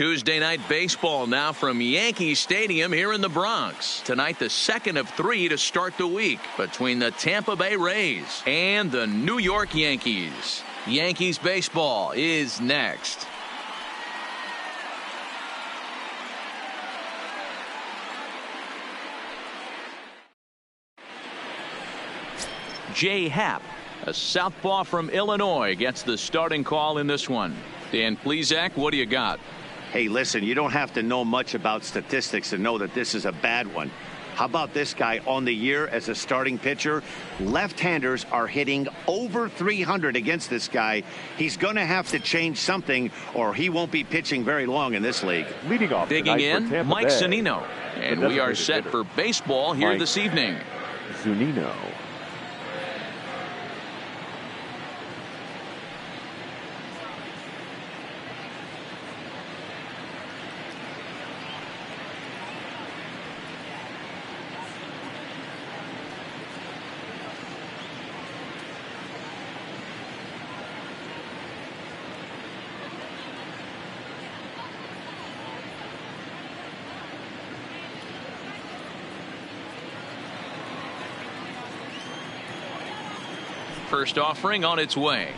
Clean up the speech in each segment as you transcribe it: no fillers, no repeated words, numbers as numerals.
Tuesday night baseball now from Yankee Stadium here in the Bronx. Tonight, the second of 3 to start the week between the Tampa Bay Rays and the New York Yankees. Yankees baseball is next. Jay Happ, a southpaw from Illinois, gets the starting call in this one. Dan Plesac, what do you got? Hey, listen, you don't have to know much about statistics to know that this is a bad one. How about this guy on the year as a starting pitcher? Left-handers are hitting over 300 against this guy. He's going to have to change something or he won't be pitching very long in this league. Leading off digging in, Mike Zunino. And we are set for baseball here this evening. Zunino. First offering on its way.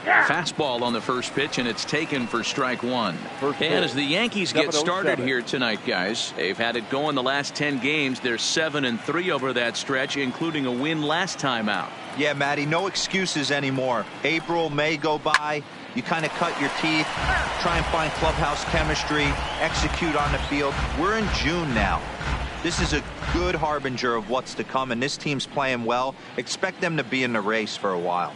Fastball on the first pitch, and it's taken for strike one. And as the Yankees get started here tonight, guys, they've had it going the last 10 games. They're 7-3 over that stretch, including a win last time out. Yeah, Matty, no excuses anymore. April, May go by. You kind of cut your teeth, try and find clubhouse chemistry, execute on the field. We're in June now. This is a good harbinger of what's to come, and this team's playing well. Expect them to be in the race for a while.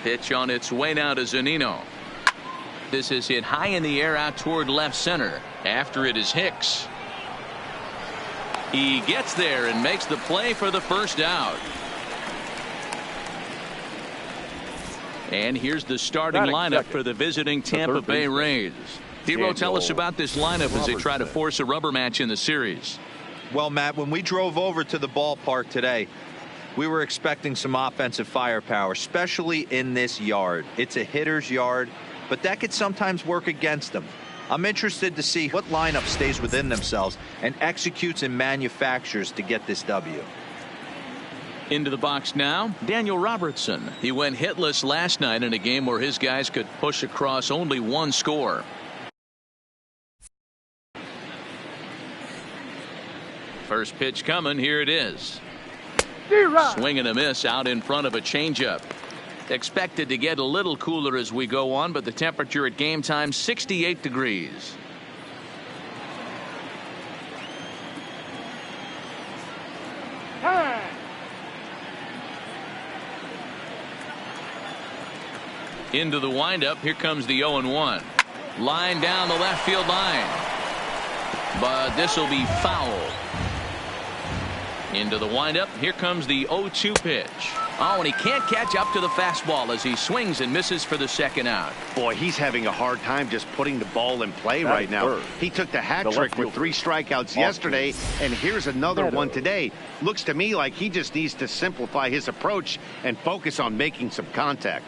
Pitch on its way now to Zunino. This is hit high in the air out toward left center. After it is Hicks. He gets there and makes the play for the first out. And here's the starting lineup for the visiting Tampa Bay Rays. Dero, tell us about this lineup as they try to force a rubber match in the series. Well, Matt, when we drove over to the ballpark today, we were expecting some offensive firepower, especially in this yard. It's a hitter's yard, but that could sometimes work against them. I'm interested to see what lineup stays within themselves and executes and manufactures to get this W. Into the box now, Daniel Robertson. He went hitless last night in a game where his guys could push across only one score. First pitch coming, here it is. Swing and a miss out in front of a changeup. Expected to get a little cooler as we go on, but the temperature at game time 68 degrees. Into the windup. Here comes the 0-1. Line down the left field line. But this will be foul. Into the windup. Here comes the 0-2 pitch. Oh, and he can't catch up to the fastball as he swings and misses for the second out. Boy, he's having a hard time just putting the ball in play right now. He took the hat trick with 3 strikeouts yesterday, and here's another one today. Looks to me like he just needs to simplify his approach and focus on making some contact.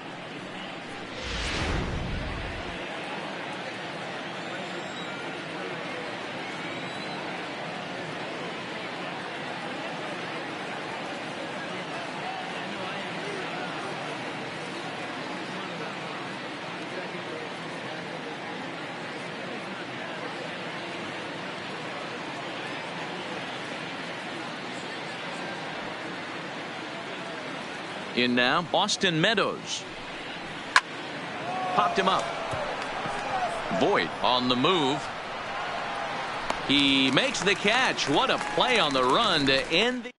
In now, Austin Meadows. Popped him up. Voit on the move. He makes the catch. What a play on the run to end the...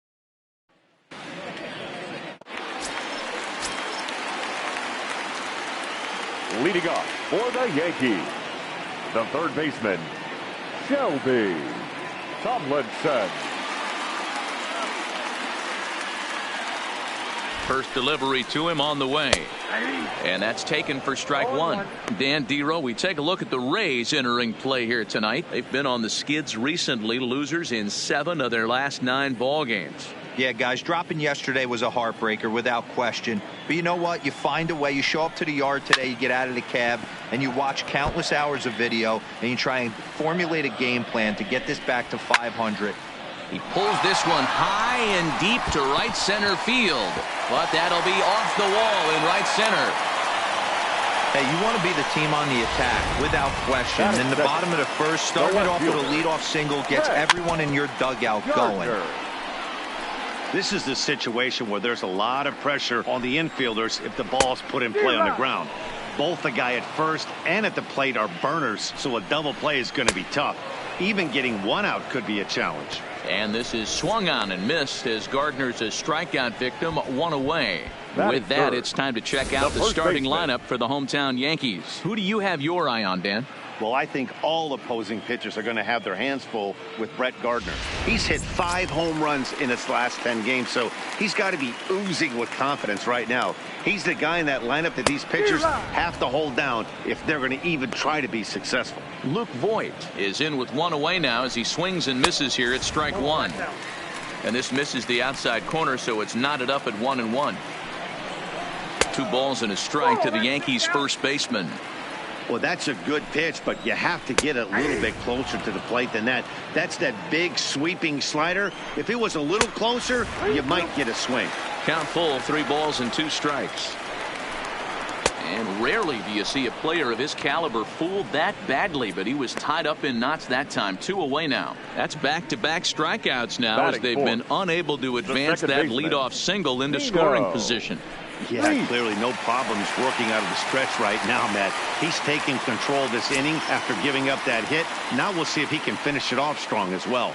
Leading off for the Yankees, the third baseman, Shelby Tomlinson. First delivery to him on the way. And that's taken for strike one. Dan Dero, we take a look at the Rays entering play here tonight. They've been on the skids recently, losers in 7 of their last 9 ball games. Yeah, guys, dropping yesterday was a heartbreaker without question. But you know what? You find a way. You show up to the yard today, you get out of the cab, and you watch countless hours of video, and you try and formulate a game plan to get this back to 500. He pulls this one high and deep to right center field. But that'll be off the wall in right center. Hey, you want to be the team on the attack, without question. In the bottom of the first, starting it off with a leadoff single gets everyone in your dugout going. This is the situation where there's a lot of pressure on the infielders if the ball's put in play on the ground. Both the guy at first and at the plate are burners, so a double play is going to be tough. Even getting one out could be a challenge. And this is swung on and missed as Gardner's a strikeout victim, 1 away. With that, it's time to check out the starting lineup for the hometown Yankees. Who do you have your eye on, Dan? Well, I think all opposing pitchers are going to have their hands full with Brett Gardner. He's hit 5 home runs in his last 10 games, so he's got to be oozing with confidence right now. He's the guy in that lineup that these pitchers have to hold down if they're going to even try to be successful. Luke Voigt is in with 1 away now as he swings and misses here at strike 1. And this misses the outside corner, so it's knotted up at 1-1. 2 balls and a strike to the Yankees first baseman. Well, that's a good pitch, but you have to get a little bit closer to the plate than that. That's that big sweeping slider. If it was a little closer, you might get a swing. Count full, 3 balls and 2 strikes. And rarely do you see a player of his caliber fooled that badly, but he was tied up in knots that time. 2 away now. That's back-to-back strikeouts now as they've been unable to advance that leadoff single into scoring position. Yeah, clearly no problems working out of the stretch right now, Matt. He's taking control of this inning after giving up that hit. Now we'll see if he can finish it off strong as well.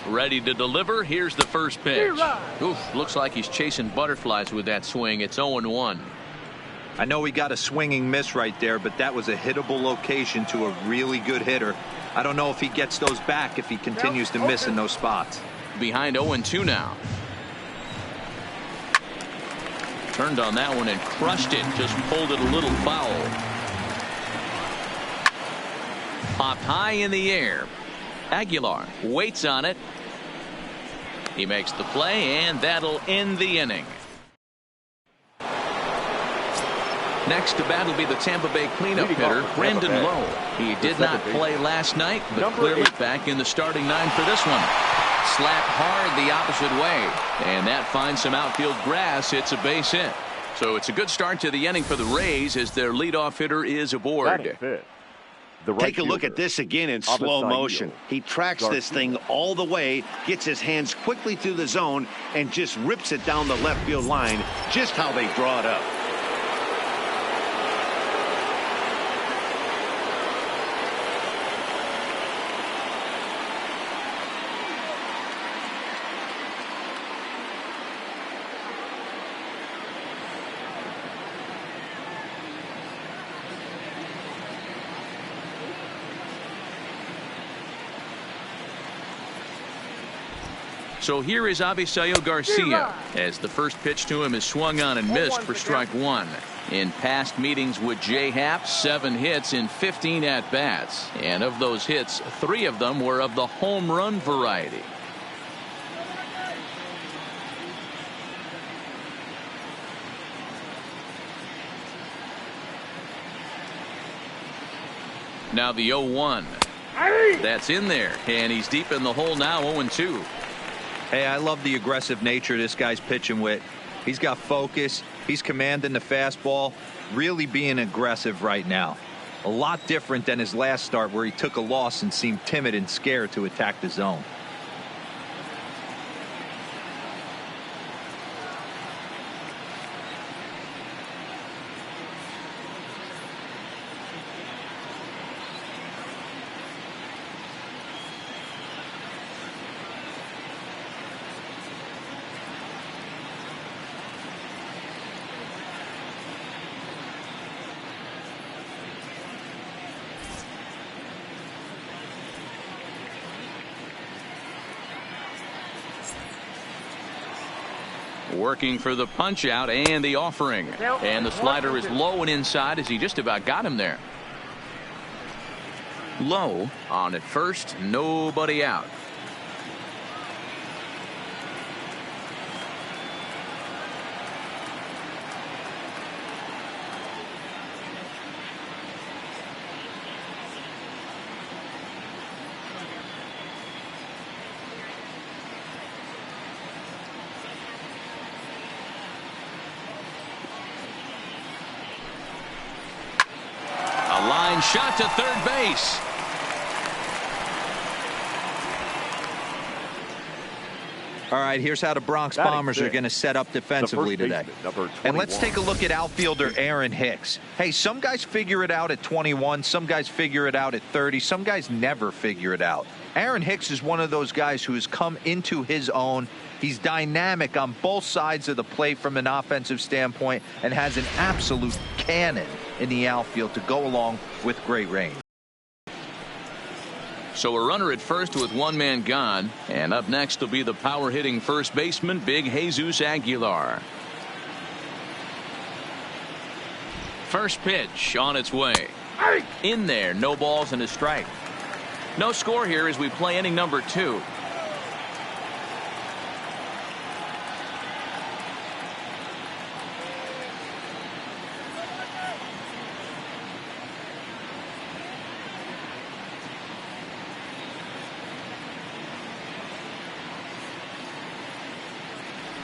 Ready to deliver. Here's the first pitch. Oof, looks like he's chasing butterflies with that swing. It's 0-1. I know he got a swinging miss right there, but that was a hittable location to a really good hitter. I don't know if he gets those back if he continues to miss in those spots. Behind 0-2 now. Turned on that one and crushed it. Just pulled it a little foul. Popped high in the air. Aguilar waits on it. He makes the play, and that'll end the inning. Next to bat will be the Tampa Bay cleanup hitter, Brendan Lowe. He did not play last night, but clearly back in the starting 9 for this one. Slapped hard the opposite way, and that finds some outfield grass. It's a base hit. So it's a good start to the inning for the Rays as their leadoff hitter is aboard. Take a look at this again in slow motion. He tracks this thing all the way, gets his hands quickly through the zone, and just rips it down the left field line, just how they draw it up. So here is Avisaíl Garcia as the first pitch to him is swung on and missed for strike 1. In past meetings with Jay Happ, 7 hits in 15 at-bats. And of those hits, 3 of them were of the home run variety. Now the 0-1. That's in there, and he's deep in the hole now, 0-2. Hey, I love the aggressive nature this guy's pitching with. He's got focus. He's commanding the fastball. Really being aggressive right now. A lot different than his last start where he took a loss and seemed timid and scared to attack the zone. Working for the punch out and the offering. And the slider is low and inside as he just about got him there. Low on at first, nobody out. Shot to third base. All right, here's how the Bronx Bombers are going to set up defensively today. And let's take a look at outfielder Aaron Hicks. Hey, some guys figure it out at 21. Some guys figure it out at 30. Some guys never figure it out. Aaron Hicks is one of those guys who has come into his own. He's dynamic on both sides of the plate from an offensive standpoint and has an absolute cannon in the outfield to go along with great range. So a runner at first with one man gone, and up next will be the power hitting first baseman, Big Jesus Aguilar. First pitch on its way. In there, no balls and a strike. No score here as we play inning number 2.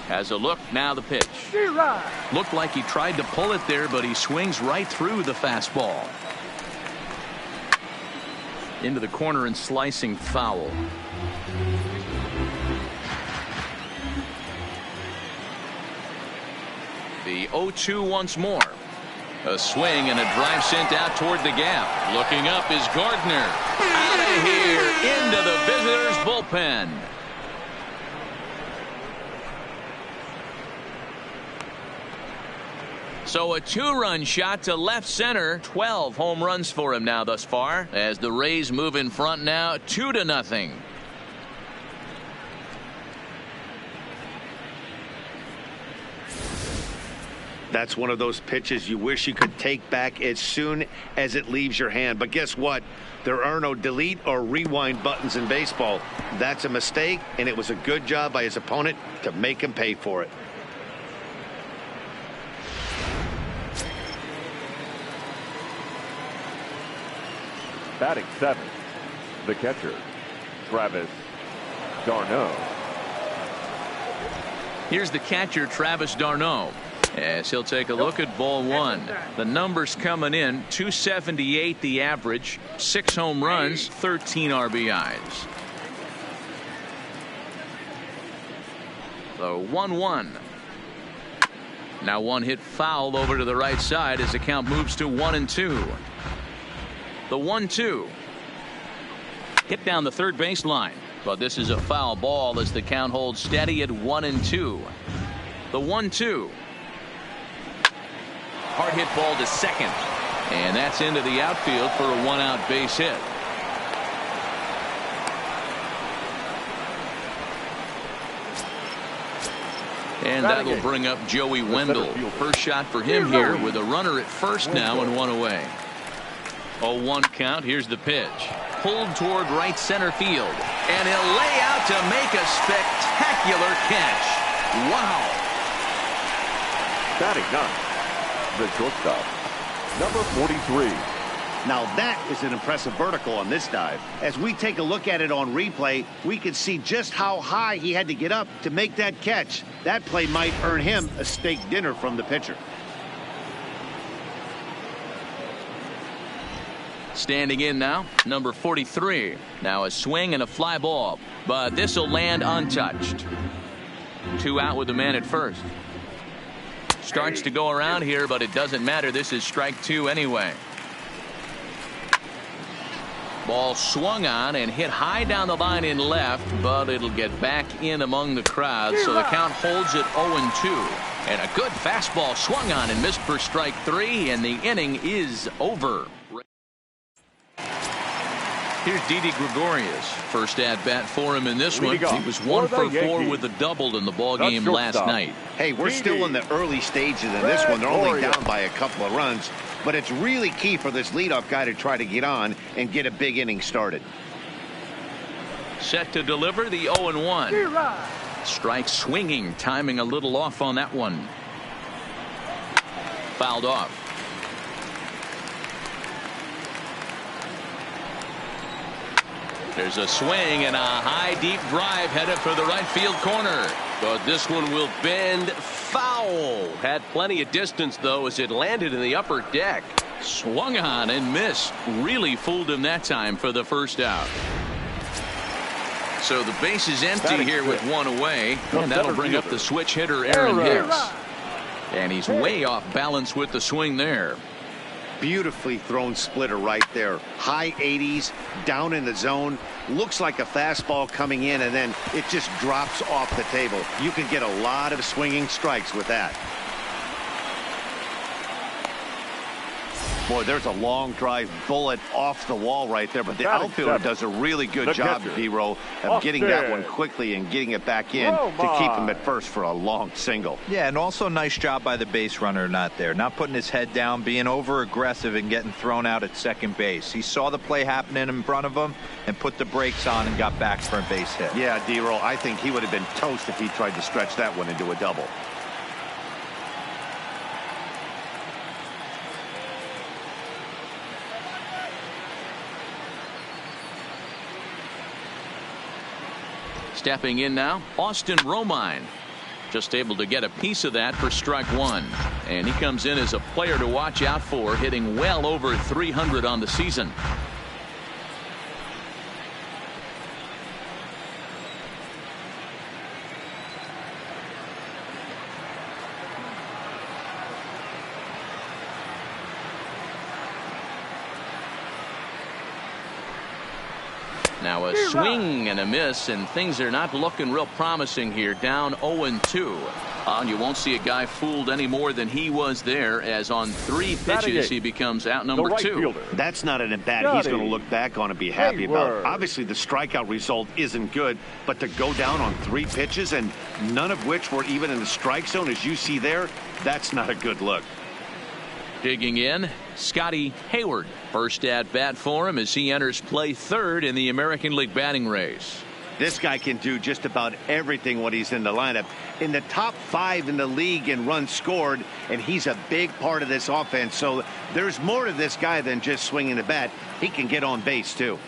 Has a look, now the pitch. Looked like he tried to pull it there, but he swings right through the fastball. Into the corner and slicing foul. The 0-2 once more. A swing and a drive sent out toward the gap. Looking up is Gardner. Out of here, into the visitors' bullpen. So a 2-run shot to left center. 12 home runs for him now thus far, as the Rays move in front now 2-0. That's one of those pitches you wish you could take back as soon as it leaves your hand. But guess what? There are no delete or rewind buttons in baseball. That's a mistake, and it was a good job by his opponent to make him pay for it. Batting 7th, the catcher, Travis d'Arnaud. Here's the catcher, Travis d'Arnaud, as he'll take a look at ball 1. The numbers coming in, 278 the average, 6 home runs, 13 RBIs. So 1-1. Now one hit foul over to the right side as the count moves to 1-2. The 1-2. Hit down the third baseline, but this is a foul ball as the count holds steady at 1-2. The 1-2. Hard hit ball to second, and that's into the outfield for a 1-out base hit. And that will bring up Joey Wendell. First shot for him here with a runner at first now and 1 away. 0-1 count. Here's the pitch. Pulled toward right center field. And he'll lay out to make a spectacular catch. Wow. Batting 9th, the shortstop, number 43. Now that is an impressive vertical on this dive. As we take a look at it on replay, we can see just how high he had to get up to make that catch. That play might earn him a steak dinner from the pitcher. Standing in now, number 43. Now a swing and a fly ball, but this will land untouched. 2 out with the man at first. Starts to go around here, but it doesn't matter. This is strike 2 anyway. Ball swung on and hit high down the line in left, but it'll get back in among the crowd, so the count holds at 0-2. And a good fastball swung on and missed for strike 3, and the inning is over. Here's Didi Gregorius. First at bat for him in this one. Leading He was off 1 for for the 4 Yankees, with a double in the ball the game last shortstop. night. Hey, we're still in the early stages of this one. They're only down by a couple of runs, but it's really key for this leadoff guy to try to get on and get a big inning started. Set to deliver the 0-1. Strike swinging, timing a little off on that one. Fouled off. There's a swing and a high deep drive headed for the right field corner. But this one will bend foul. Had plenty of distance, though, as it landed in the upper deck. Swung on and missed. Really fooled him that time for the first out. So the base is empty here with 1 away. And that'll bring up the switch hitter Aaron Hicks. And he's way off balance with the swing there. Beautifully thrown splitter right there. High 80s, down in the zone. Looks like a fastball coming in, and then it just drops off the table. You can get a lot of swinging strikes with that. Boy, there's a long drive bullet off the wall right there, but the outfielder does a really good job, D-Row, of getting that one quickly and getting it back in to keep him at first for a long single. Yeah, and also nice job by the base runner not putting his head down, being over aggressive and getting thrown out at second base. He saw the play happening in front of him and put the brakes on and got back for a base hit. Yeah, D-Row, I think he would have been toast if he tried to stretch that one into a double. Stepping in now, Austin Romine. Just able to get a piece of that for strike 1. And he comes in as a player to watch out for, hitting well over 300 on the season. Now a swing and a miss, and things are not looking real promising here. Down 0-2. And you won't see a guy fooled any more than he was there, as on 3 pitches he becomes out number 2. That's not an at-bat he's going to look back on and be happy about. Obviously the strikeout result isn't good, but to go down on 3 pitches and none of which were even in the strike zone, as you see there, that's not a good look. Digging in, Scotty Hayward. First at bat for him as he enters play 3rd in the American League batting race. This guy can do just about everything when he's in the lineup. In the top 5 in the league in runs scored, and he's a big part of this offense. So there's more to this guy than just swinging the bat. He can get on base too.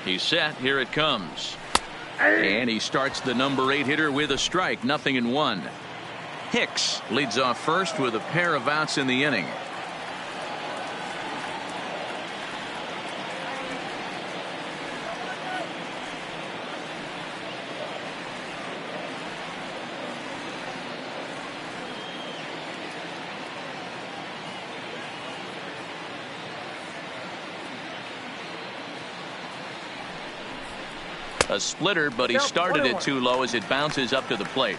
He's set. Here it comes. And he starts the number 8 hitter with a strike. 0-1. Hicks leads off first with a pair of outs in the inning. A splitter, but he started it too low as it bounces up to the plate.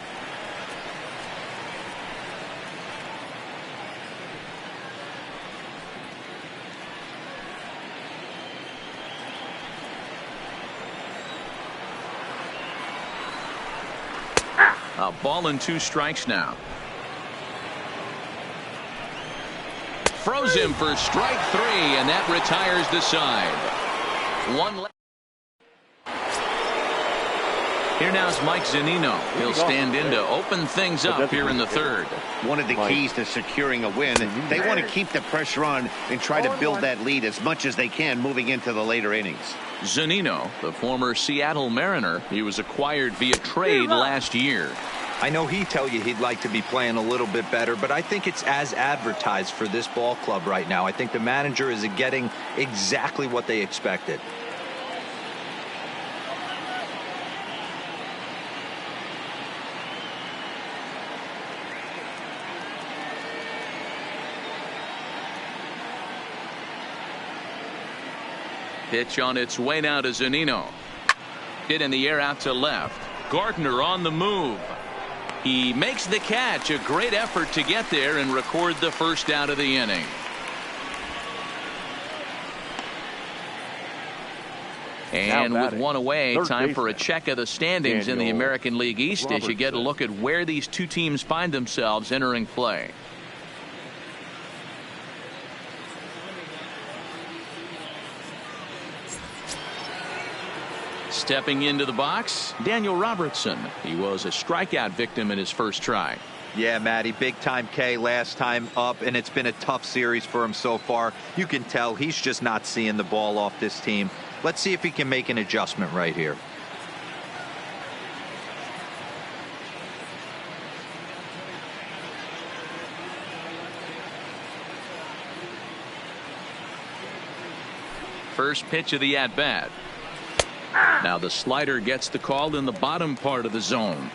A ball and 2 strikes now. Froze him for strike 3, and that retires the side. One left. Here now is Mike Zunino. He'll stand in to open things up here in the 3rd. One of the keys to securing a win, they want to keep the pressure on and try to build that lead as much as they can moving into the later innings. Zunino, the former Seattle Mariner, he was acquired via trade last year. I know he'd tell you he'd like to be playing a little bit better, but I think it's as advertised for this ball club right now. I think the manager is getting exactly what they expected. Pitch on its way now to Zunino. Hit in the air out to left. Gardner on the move. He makes the catch. A great effort to get there and record the first out of the inning. And with one away, time for a check of the standings in the American League East as you get a look at where these two teams find themselves entering play. Stepping into the box, Daniel Robertson. He was a strikeout victim in his first try. Yeah, Matty, big time K last time up, and it's been a tough series for him so far. You can tell he's just not seeing the ball off this team. Let's see if he can make an adjustment right here. First pitch of the at-bat. Now the slider gets the call in the bottom part of the zone.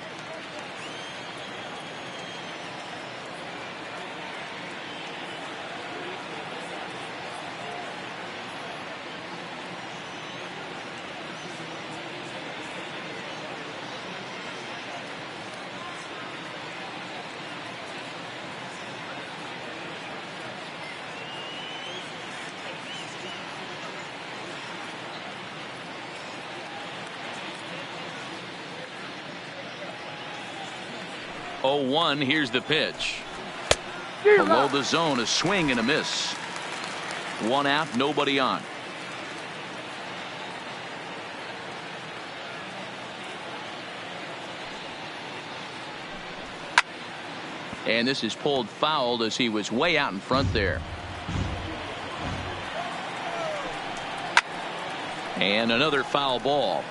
Oh, 1. Here's the pitch. Below the zone, a swing and a miss. One out, nobody on. And this is pulled foul as he was way out in front there. And another foul ball.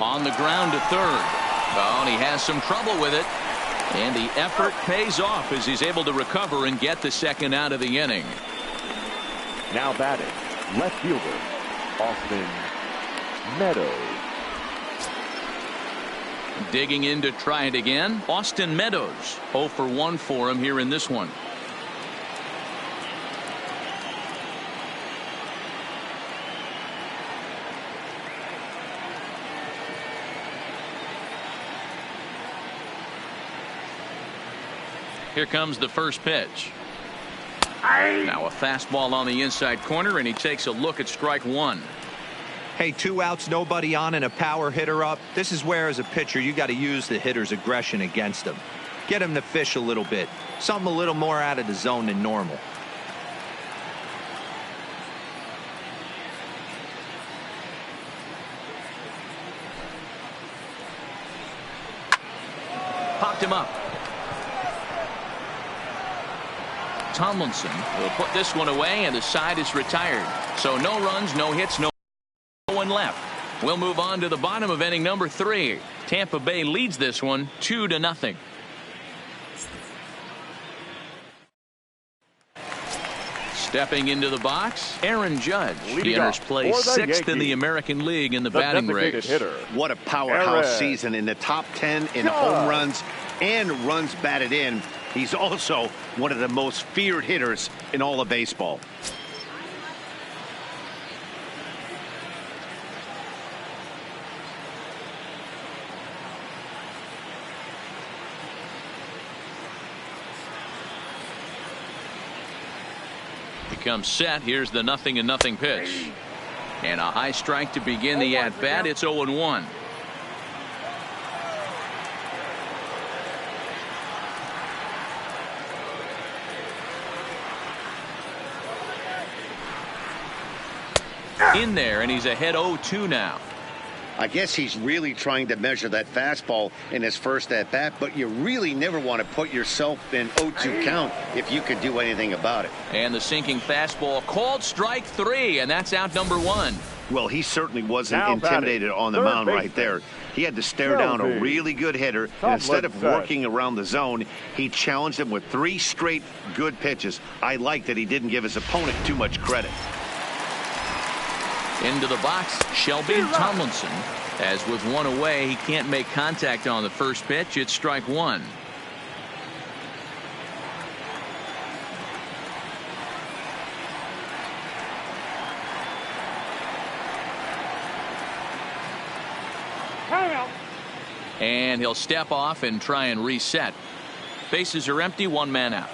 On the ground to third. Oh, and he has some trouble with it. And the effort pays off as he's able to recover and get the second out of the inning. Now batting, left fielder, Austin Meadows. Digging in to try it again, Austin Meadows. 0 for 1 for him here in this one. Here comes the first pitch. Now a fastball on the inside corner, and he takes a look at strike one. Hey, 2 outs, nobody on, and a power hitter up. This is where, as a pitcher, you got to use the hitter's aggression against him. Get him to fish a little bit. Something a little more out of the zone than normal. Popped him up. Tomlinson will put this one away, and the side is retired. So no runs, no hits, no one left. We'll move on to the bottom of inning number 3. Tampa Bay leads this one 2-0. Stepping into the box, Aaron Judge. He enters play 6th in the American League in the batting race. Hitter. What a powerhouse season, in the top 10 in home runs and runs batted in. He's also one of the most feared hitters in all of baseball. He comes set. Here's the 0-0 pitch. And a high strike to begin the at-bat. It's 0-1. In there, and he's ahead 0-2 now. I guess he's really trying to measure that fastball in his first at bat, but you really never want to put yourself in 0-2 count if you could do anything about it. And the sinking fastball called strike 3, and that's out number 1. Well, he certainly wasn't intimidated on the mound right there. He had to stare down a really good hitter, and instead of working around the zone, he challenged him with 3 straight good pitches. I like that he didn't give his opponent too much credit. Into the box, Shelby Tomlinson. As with one away, he can't make contact on the first pitch. It's strike 1. And he'll step off and try and reset. Bases are empty, one man out.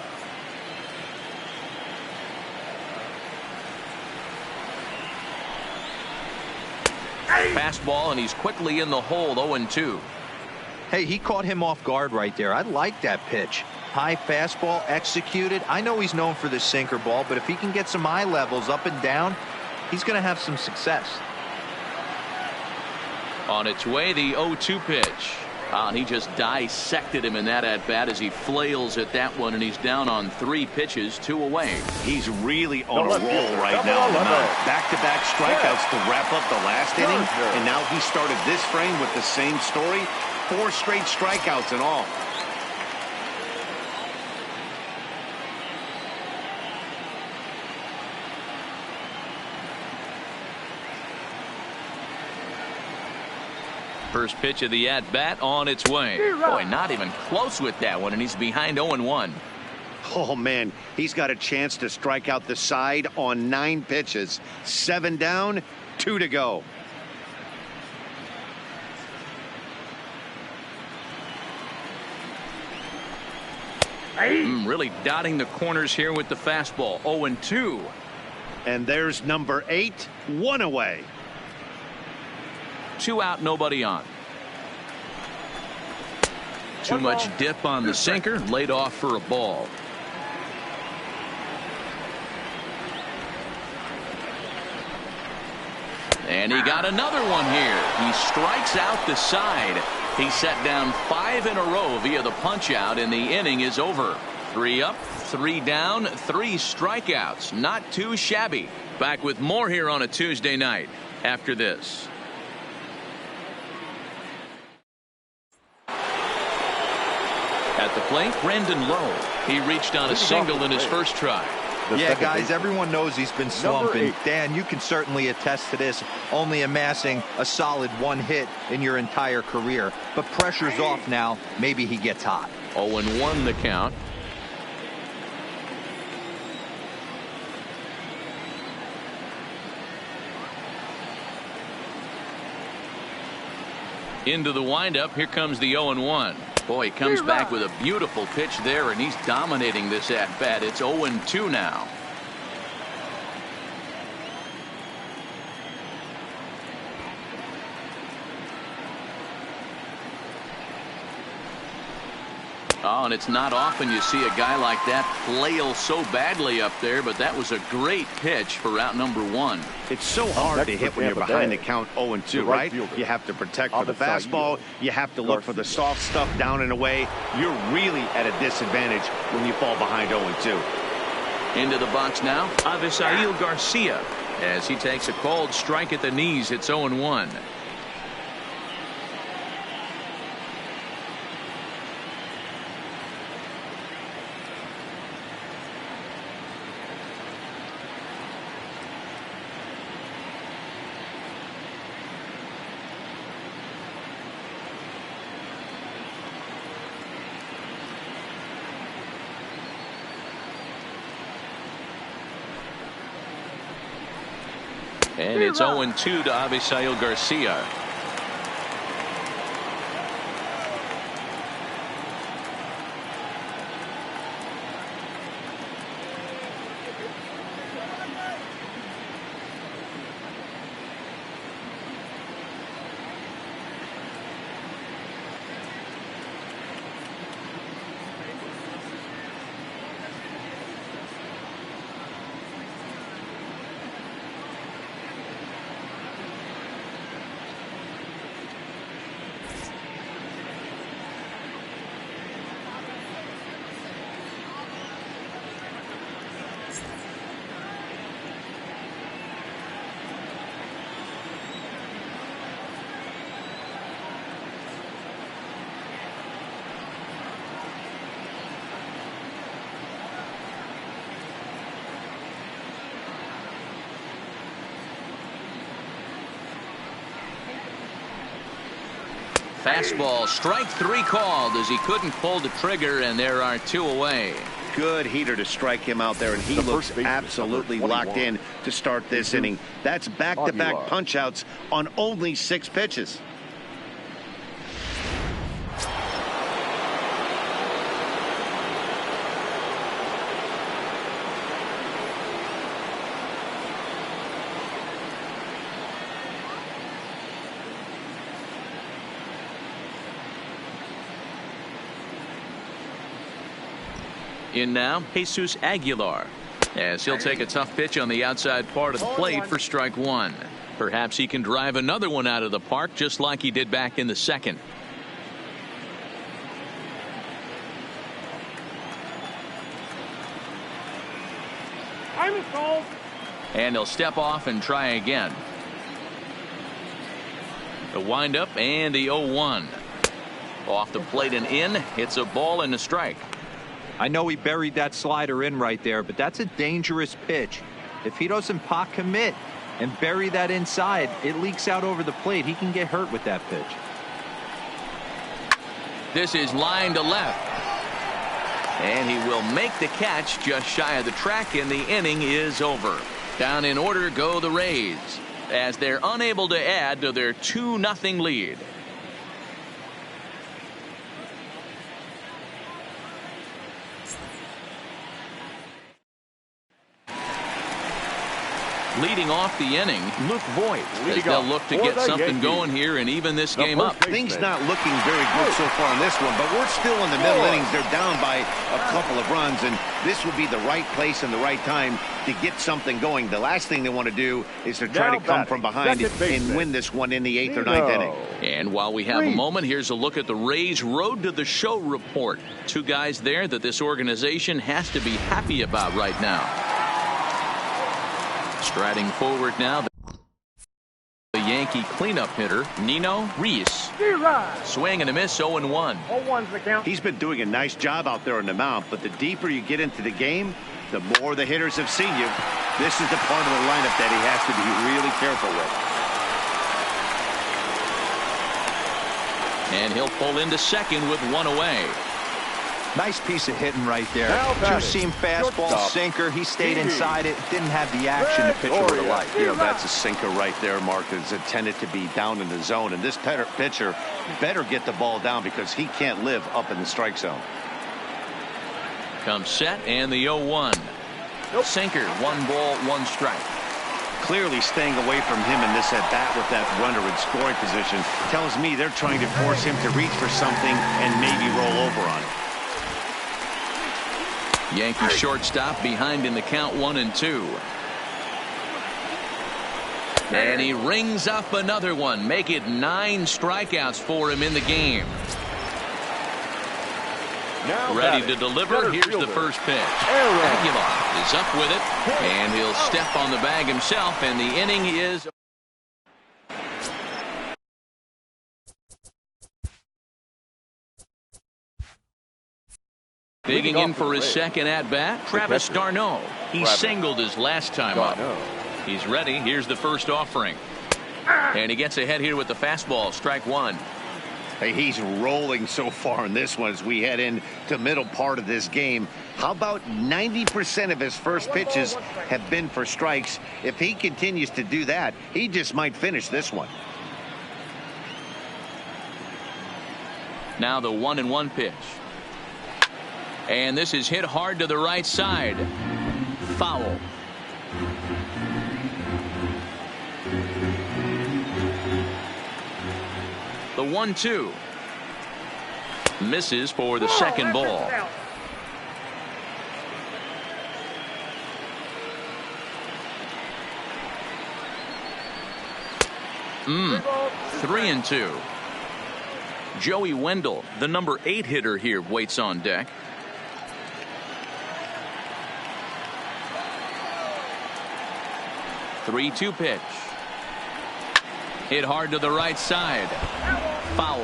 Fastball, and he's quickly in the hole, 0-2. Hey, he caught him off guard right there. I like that pitch. High fastball executed. I know he's known for the sinker ball, but if he can get some eye levels up and down, he's going to have some success. On its way, the 0-2 pitch. And he just dissected him in that at-bat as he flails at that one, and he's down on 3 pitches, 2 away. He's really on a roll right now. Back-to-back strikeouts to wrap up the last inning, and now he started this frame with the same story. 4 straight strikeouts in all. First pitch of the at-bat on its way. Boy, not even close with that one, and he's behind 0-1. Oh, man, he's got a chance to strike out the side on 9 pitches. 7 down, 2 to go. Really dotting the corners here with the fastball. 0-2. And there's number 8, 1 away. 2 out, nobody on. Too much dip on the sinker, laid off for a ball. And he got another one here. He strikes out the side. He set down 5 in a row via the punch out, and the inning is over. 3 up, 3 down, 3 strikeouts. Not too shabby. Back with more here on a Tuesday night after this. At the plate, Brandon Lowe. He reached on a single in his first try. Yeah, guys, everyone knows he's been slumping. Dan, you can certainly attest to this, only amassing a solid 1 hit in your entire career. But pressure's off now. Maybe he gets hot. 0-1 the count. Into the windup. Here comes the 0-1. Boy, he comes back with a beautiful pitch there, and he's dominating this at-bat. It's 0-2 now. Oh, and it's not often you see a guy like that flail so badly up there, but that was a great pitch for out number 1. It's so hard to hit when you're behind the count 0-2, right? You have to protect for the fastball. You have to look for the soft stuff down and away. You're really at a disadvantage when you fall behind 0-2. Into the box now, Avisail Garcia, as he takes a cold strike at the knees. It's 0-1. And it's 0-2 to Avisail Garcia. Fastball, strike 3 called as he couldn't pull the trigger, and there are 2 away. Good heater to strike him out there, and he looks absolutely locked in to start this inning. That's back-to-back punch-outs on only 6 pitches. In now, Jesus Aguilar, as he'll take a tough pitch on the outside part of the plate for strike one. Perhaps he can drive another one out of the park just like he did back in the second. And he'll step off and try again. The windup and the 0-1. Off the plate and in. It's a ball and a strike. I know he buried that slider in right there, but that's a dangerous pitch. If he doesn't pot commit and bury that inside, it leaks out over the plate. He can get hurt with that pitch. This is line to left. And he will make the catch just shy of the track, and the inning is over. Down in order go the Rays, as they're unable to add to their 2-0 lead. Leading off the inning, Luke Voigt, as they'll look to get something going here and even this game up. Things not looking very good so far in this one, but we're still in the middle innings. They're down by a couple of runs, and this would be the right place and the right time to get something going. The last thing they want to do is to try to come from behind and win this one in the 8th or 9th inning. And while we have a moment, here's a look at the Rays' Road to the Show report. Two guys there that this organization has to be happy about right now. Striding forward now, the Yankee cleanup hitter, Nino Reese. Swing and a miss, 0-1. He's been doing a nice job out there on the mound, but the deeper you get into the game, the more the hitters have seen you. This is the part of the lineup that he has to be really careful with. And he'll pull into second with one away. Nice piece of hitting right there. Two-seam fastball, sinker. He stayed inside it. Didn't have the action the pitcher would have liked. You know, that's a sinker right there, Mark. It's intended to be down in the zone. And this pitcher better get the ball down because he can't live up in the strike zone. Comes set and the 0-1. Sinker, 1 ball, 1 strike. Clearly staying away from him in this at-bat with that runner in scoring position tells me they're trying to force him to reach for something and maybe roll over on it. Yankee shortstop behind in the count 1-2. And he rings up another one. Make it 9 strikeouts for him in the game. Ready to deliver. Here's the first pitch. Aguilar is up with it, and he'll step on the bag himself, and the inning is digging in for his second at-bat, Travis d'Arnaud. He singled his last time up. He's ready. Here's the first offering. And he gets ahead here with the fastball, strike 1. Hey, he's rolling so far in this one as we head into the middle part of this game. How about 90% of his first pitches have been for strikes? If he continues to do that, he just might finish this one. Now the 1-1 pitch. And this is hit hard to the right side. Foul. The 1-2. Misses for the second ball. Mm. 3-2. Joey Wendell, the number 8 hitter here, waits on deck. The 3-2 pitch. Hit hard to the right side. Foul.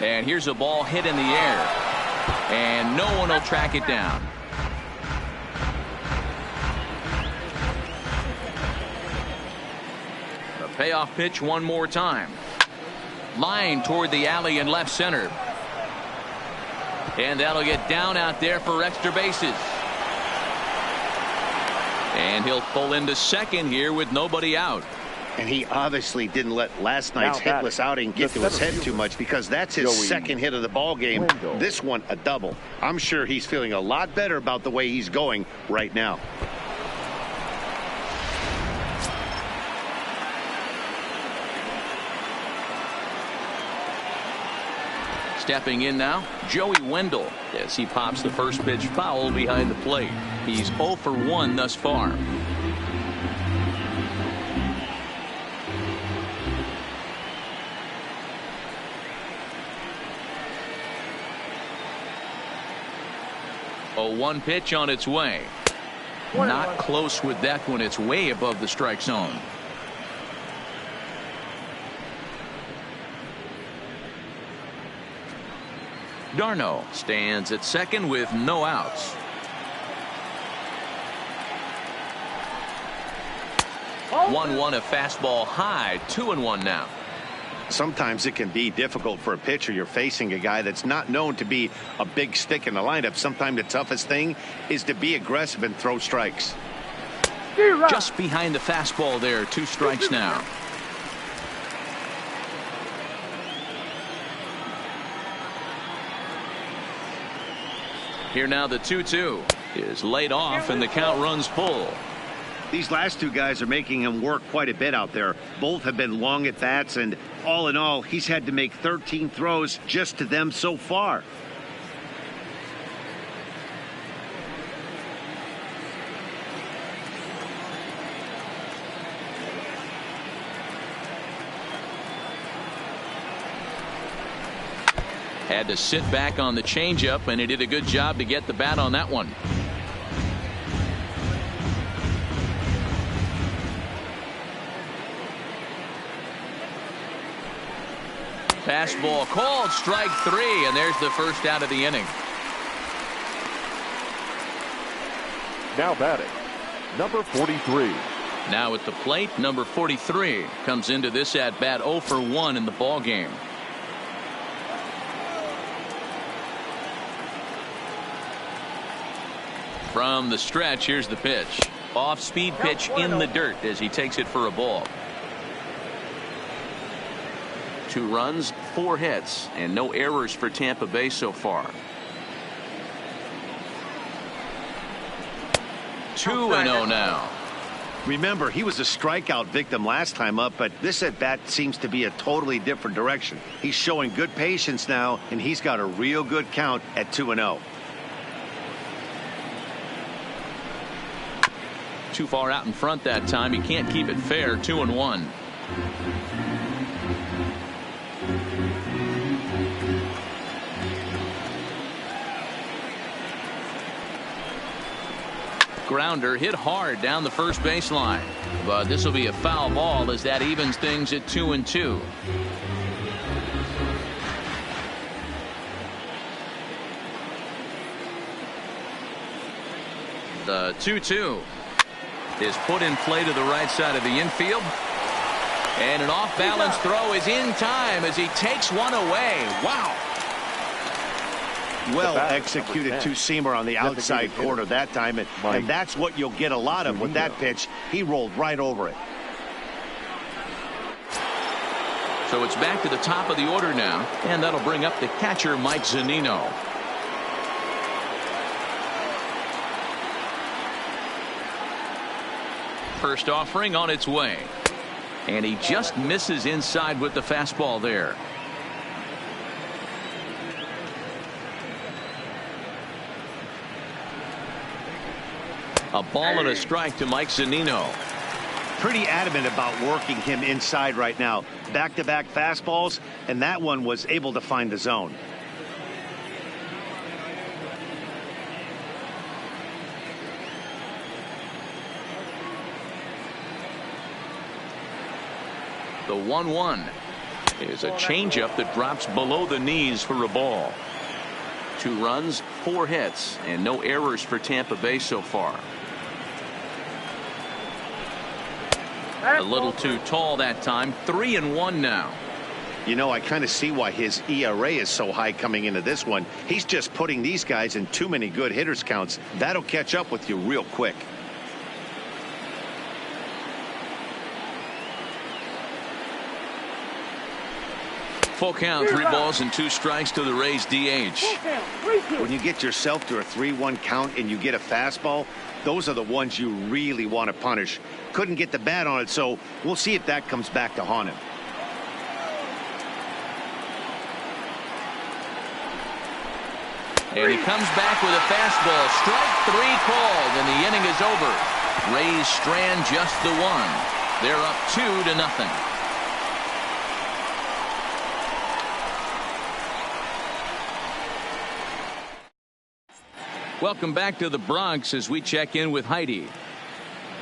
And here's a ball hit in the air. And no one will track it down. The payoff pitch one more time. Line toward the alley in left center. And that'll get down out there for extra bases. And he'll pull into second here with nobody out. And he obviously didn't let last night's hitless outing get to his head too much, because that's his second hit of the ball game. This one a double. I'm sure he's feeling a lot better about the way he's going right now. Stepping in now, Joey Wendell, as he pops the first pitch foul behind the plate. He's 0 for 1 thus far. A 1 pitch on its way. Not close with that one. It's way above the strike zone. Darno stands at second with no outs. 1-1, a fastball high. 2-1 now. Sometimes it can be difficult for a pitcher. You're facing a guy that's not known to be a big stick in the lineup. Sometimes the toughest thing is to be aggressive and throw strikes. Just behind the fastball there. 2 strikes now. Here now the 2-2 is laid off and the count runs full. These last 2 guys are making him work quite a bit out there. Both have been long at bats, and all in all, he's had to make 13 throws just to them so far. Had to sit back on the changeup, and he did a good job to get the bat on that one. Fastball called, strike 3, and there's the first out of the inning. Now batting, number 43. Now at the plate, number 43 comes into this at bat 0 for 1 in the ball game. From the stretch, here's the pitch. Off-speed pitch in the dirt as he takes it for a ball. 2 runs, 4 hits, and no errors for Tampa Bay so far. 2-0 now. Remember, he was a strikeout victim last time up, but this at-bat seems to be a totally different direction. He's showing good patience now, and he's got a real good count at 2-0. Too far out in front that time. He can't keep it fair. 2-1. Grounder hit hard down the first baseline, but this will be a foul ball as that evens things at 2-2. The 2-2 is put in play to the right side of the infield, and an off-balance throw is in time as he takes one away. Wow. Well executed 2-seamer on the outside corner that time, and that's what you'll get a lot of with that pitch. He rolled right over it. So it's back to the top of the order now, and that'll bring up the catcher, Mike Zunino. First offering on its way, and he just misses inside with the fastball there. A ball and a strike to Mike Zunino. Pretty adamant about working him inside right now. Back-to-back fastballs, and that one was able to find the zone. The 1-1 is a changeup that drops below the knees for a ball. 2 runs, 4 hits, and no errors for Tampa Bay so far. A little too tall that time. 3-1 now. You know, I kind of see why his ERA is so high coming into this one. He's just putting these guys in too many good hitters counts. That'll catch up with you real quick. Full count, 3 balls and 2 strikes to the Rays DH. When you get yourself to a 3-1 count and you get a fastball, those are the ones you really want to punish. Couldn't get the bat on it, so we'll see if that comes back to haunt him. And he comes back with a fastball. Strike 3 called, and the inning is over. Rays strand just the one. They're up 2-0. Welcome back to the Bronx as we check in with Heidi.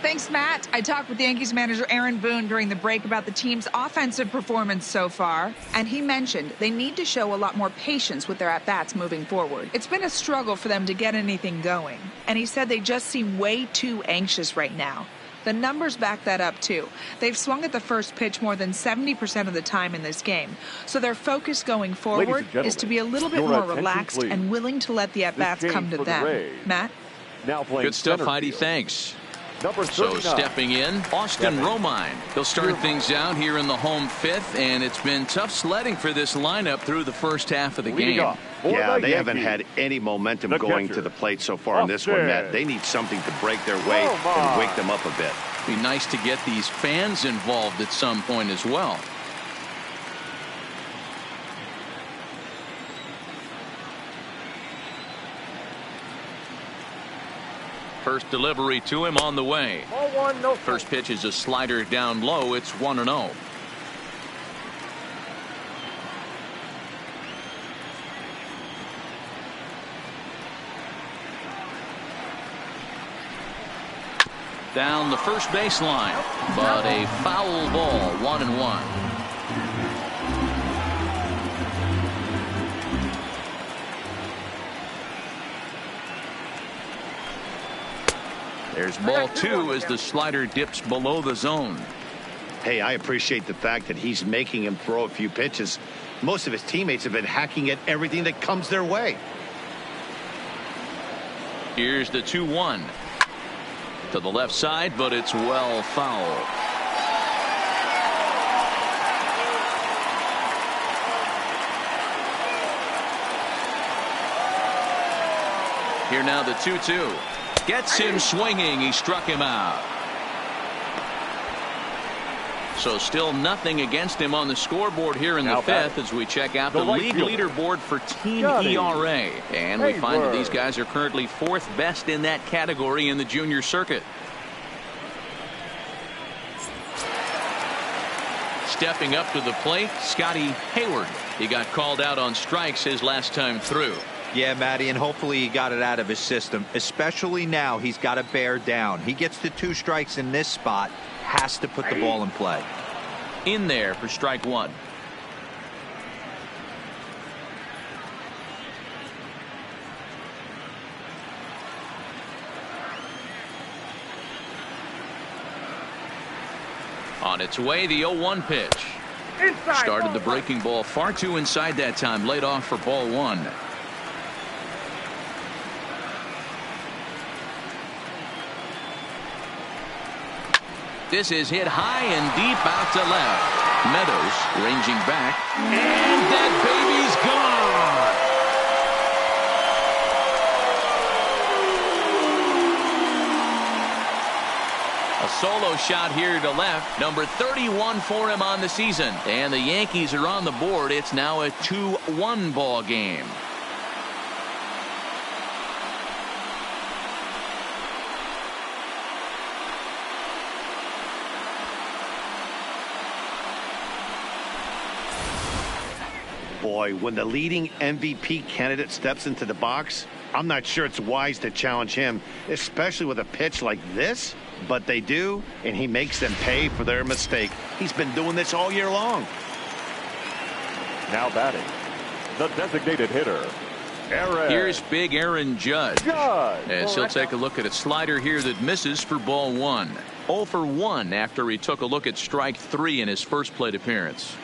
Thanks, Matt. I talked with Yankees manager Aaron Boone during the break about the team's offensive performance so far, and he mentioned they need to show a lot more patience with their at-bats moving forward. It's been a struggle for them to get anything going, and he said they just seem way too anxious right now. The numbers back that up, too. They've swung at the first pitch more than 70% of the time in this game, so their focus going forward is to be a little bit more relaxed and willing to let the at-bats come to them. Matt? Now playing good stuff, Heidi. Thanks. So stepping in, Austin Romine. He'll start things out here in the home fifth, and it's been tough sledding for this lineup through the first half of the game. Yeah, they haven't had any momentum going to the plate so far in this one, Matt. They need something to break their way and wake them up a bit. Be nice to get these fans involved at some point as well. First delivery to him on the way. First pitch is a slider down low. It's 1-0. Down the first baseline, but a foul ball, 1-1. There's ball 2 as the slider dips below the zone. Hey, I appreciate the fact that he's making him throw a few pitches. Most of his teammates have been hacking at everything that comes their way. Here's the 2-1. To the left side, but it's well foul. Here now the 2-2. Gets him swinging. He struck him out. So still nothing against him on the scoreboard here in the fifth as we check out the league leaderboard for team ERA. And we find that these guys are currently 4th best in that category in the junior circuit. Stepping up to the plate, Scotty Hayward. He got called out on strikes his last time through. Yeah, Matty, and hopefully he got it out of his system, especially now. He's got to bear down. He gets the 2 strikes in this spot, has to put the ball in play. In there for strike 1. On its way, the 0-1 pitch. Started the breaking ball far too inside that time. Laid off for ball 1. This is hit high and deep out to left. Meadows ranging back, and that baby's gone. A solo shot here to left. Number 31 for him on the season. And the Yankees are on the board. It's now a 2-1 ball game. Boy, when the leading MVP candidate steps into the box, I'm not sure it's wise to challenge him, especially with a pitch like this. But they do, and he makes them pay for their mistake. He's been doing this all year long. Now batting, the designated hitter, Aaron. Here's big Aaron Judge. As he'll take a look at a slider here that misses for ball 1. 0 for 1 after he took a look at strike 3 in his first plate appearance.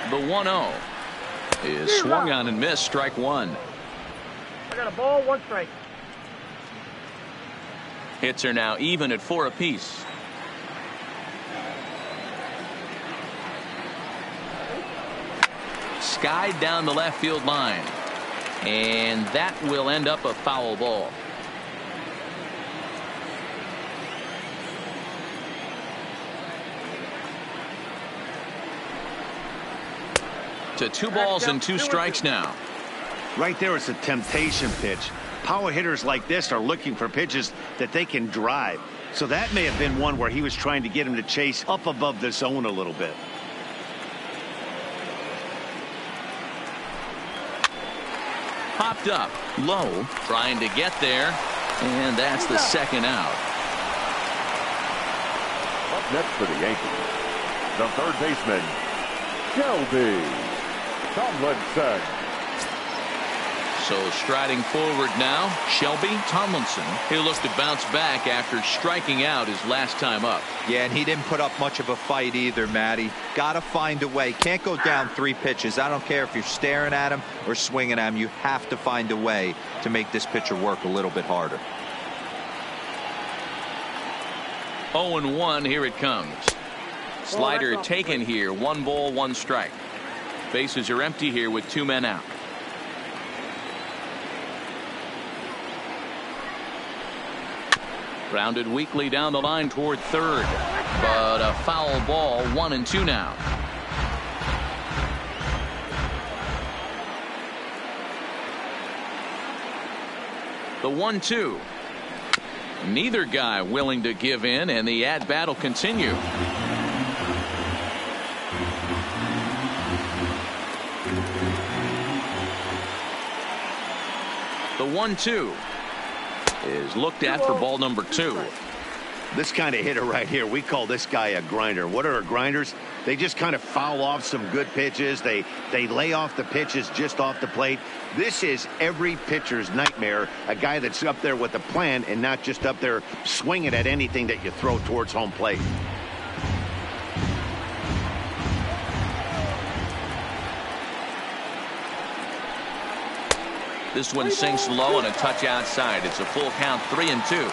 The 1-0 is swung on and missed. Strike 1. I got a ball, 1 strike. Hits are now even at 4 apiece. Skied down the left field line, and that will end up a foul ball. to 2 balls and 2 strikes now. Right there is a temptation pitch. Power hitters like this are looking for pitches that they can drive. So that may have been one where he was trying to get him to chase up above the zone a little bit. Popped up low, trying to get there, and that's the second out. Up next for the Yankees, the third baseman, Shelby Tomlinson. So striding forward now, Shelby Tomlinson. He'll look to bounce back after striking out his last time up. Yeah, and he didn't put up much of a fight either, Matty. Got to find a way. Can't go down 3 pitches. I don't care if you're staring at him or swinging at him. You have to find a way to make this pitcher work a little bit harder. 0-1, here it comes. Slider taken here. 1 ball, 1 strike. Bases are empty here with 2 men out. Grounded weakly down the line toward third, but a foul ball. 1-2 now. The 1-2. Neither guy willing to give in, and the at-bat will continue. The 1-2 is looked at for ball number 2. This kind of hitter right here, we call this guy a grinder. What are grinders? They just kind of foul off some good pitches. They lay off the pitches just off the plate. This is every pitcher's nightmare, a guy that's up there with a plan and not just up there swinging at anything that you throw towards home plate. This one sinks low and a touch outside. It's a full count, 3-2.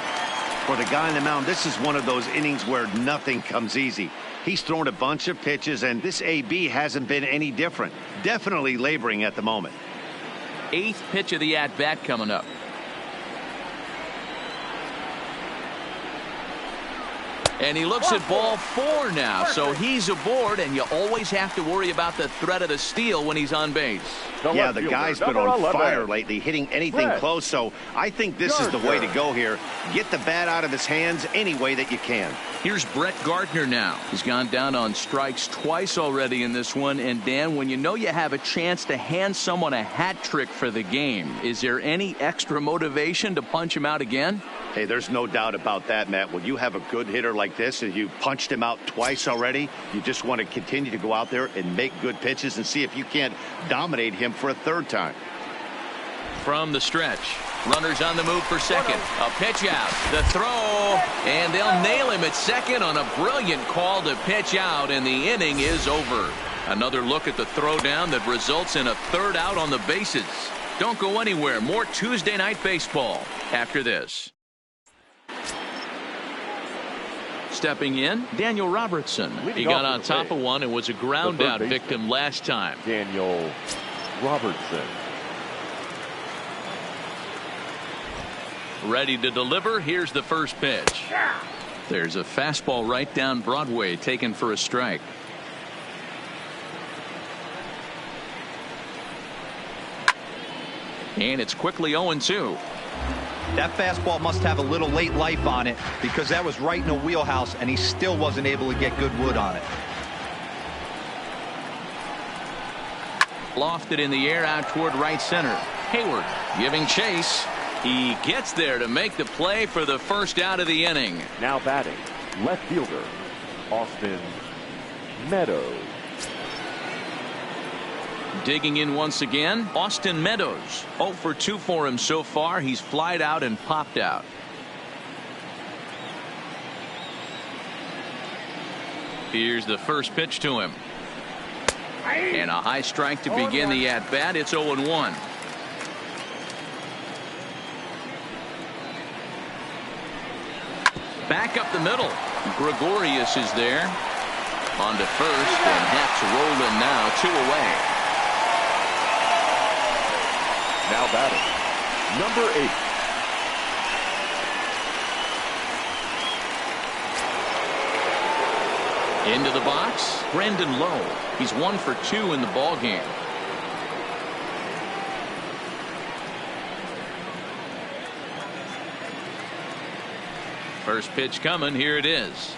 For the guy on the mound, this is one of those innings where nothing comes easy. He's thrown a bunch of pitches, and this AB hasn't been any different. Definitely laboring at the moment. 8th pitch of the at-bat coming up. And he looks at ball 4 now, so he's aboard, and you always have to worry about the threat of the steal when he's on base. Yeah, the guy's been on fire lately, hitting anything close, so I think this is the way to go here. Get the bat out of his hands any way that you can. Here's Brett Gardner now. He's gone down on strikes twice already in this one, and Dan, when you know you have a chance to hand someone a hat trick for the game, is there any extra motivation to punch him out again? Hey, there's no doubt about that, Matt. When you have a good hitter like this and you punched him out twice already, you just want to continue to go out there and make good pitches and see if you can't dominate him for a 3rd time. From the stretch, runners on the move for second. A pitch out, the throw, and they'll nail him at second on a brilliant call to pitch out, and the inning is over. Another look at the throwdown that results in a 3rd out on the bases. Don't go anywhere. More Tuesday Night Baseball after this. Stepping in, Daniel Robertson. He got on top of one and was a ground out victim last time. Daniel Robertson. Ready to deliver. Here's the first pitch. There's a fastball right down Broadway, taken for a strike. And it's quickly 0-2. That fastball must have a little late life on it, because that was right in the wheelhouse and he still wasn't able to get good wood on it. Lofted in the air out toward right center. Hayward giving chase. He gets there to make the play for the first out of the inning. Now batting, left fielder, Austin Meadows. Digging in once again, Austin Meadows. 0 for 2 for him so far. He's flied out and popped out. Here's the first pitch to him. And a high strike to begin the at-bat. It's 0-1. Back up the middle. Gregorius is there. On to first, and Haps rolling now. 2 away. Now batting, number 8. Into the box, Brandon Lowe. He's 1 for 2 in the ball game. First pitch coming. Here it is.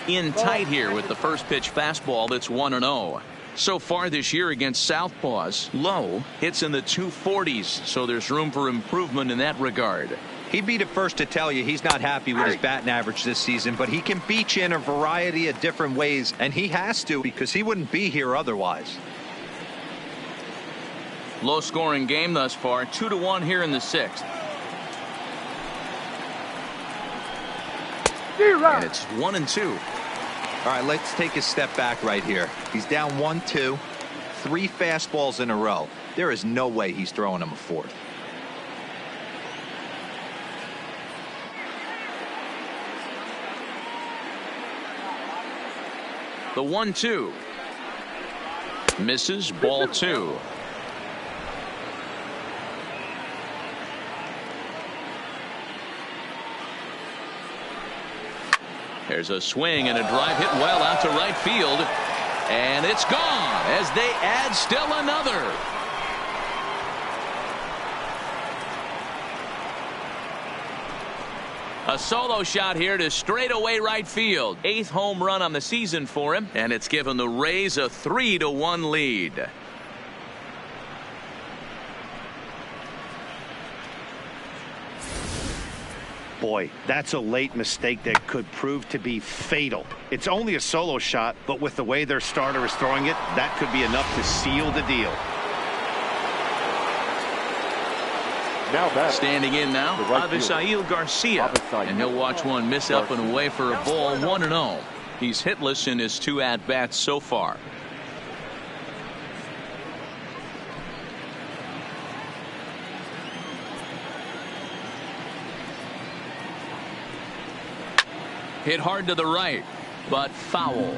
In tight here with the first pitch fastball that's 1-0. So far this year against Southpaws, Lowe hits in the 240s, so there's room for improvement in that regard. He'd be the first to tell you he's not happy with his batting average this season, but he can beat you in a variety of different ways, and he has to because he wouldn't be here otherwise. Low scoring game thus far, 2-1 here in the 6th. And it's 1-2. All right, let's take a step back right here. He's down 1-2, 3 fastballs in a row. There is no way he's throwing him a 4th. The 1-2. Misses, ball 2. There's a swing and a drive hit well out to right field. And it's gone as they add still another. A solo shot here to straightaway right field. 8th home run on the season for him, and it's given the Rays a 3-1 lead. Boy, that's a late mistake that could prove to be fatal. It's only a solo shot, but with the way their starter is throwing it, that could be enough to seal the deal. Now standing in now, Avisail Garcia, and he'll watch one miss up and away for a ball. 1-0. He's hitless in his 2 at-bats so far. Hit hard to the right, but foul.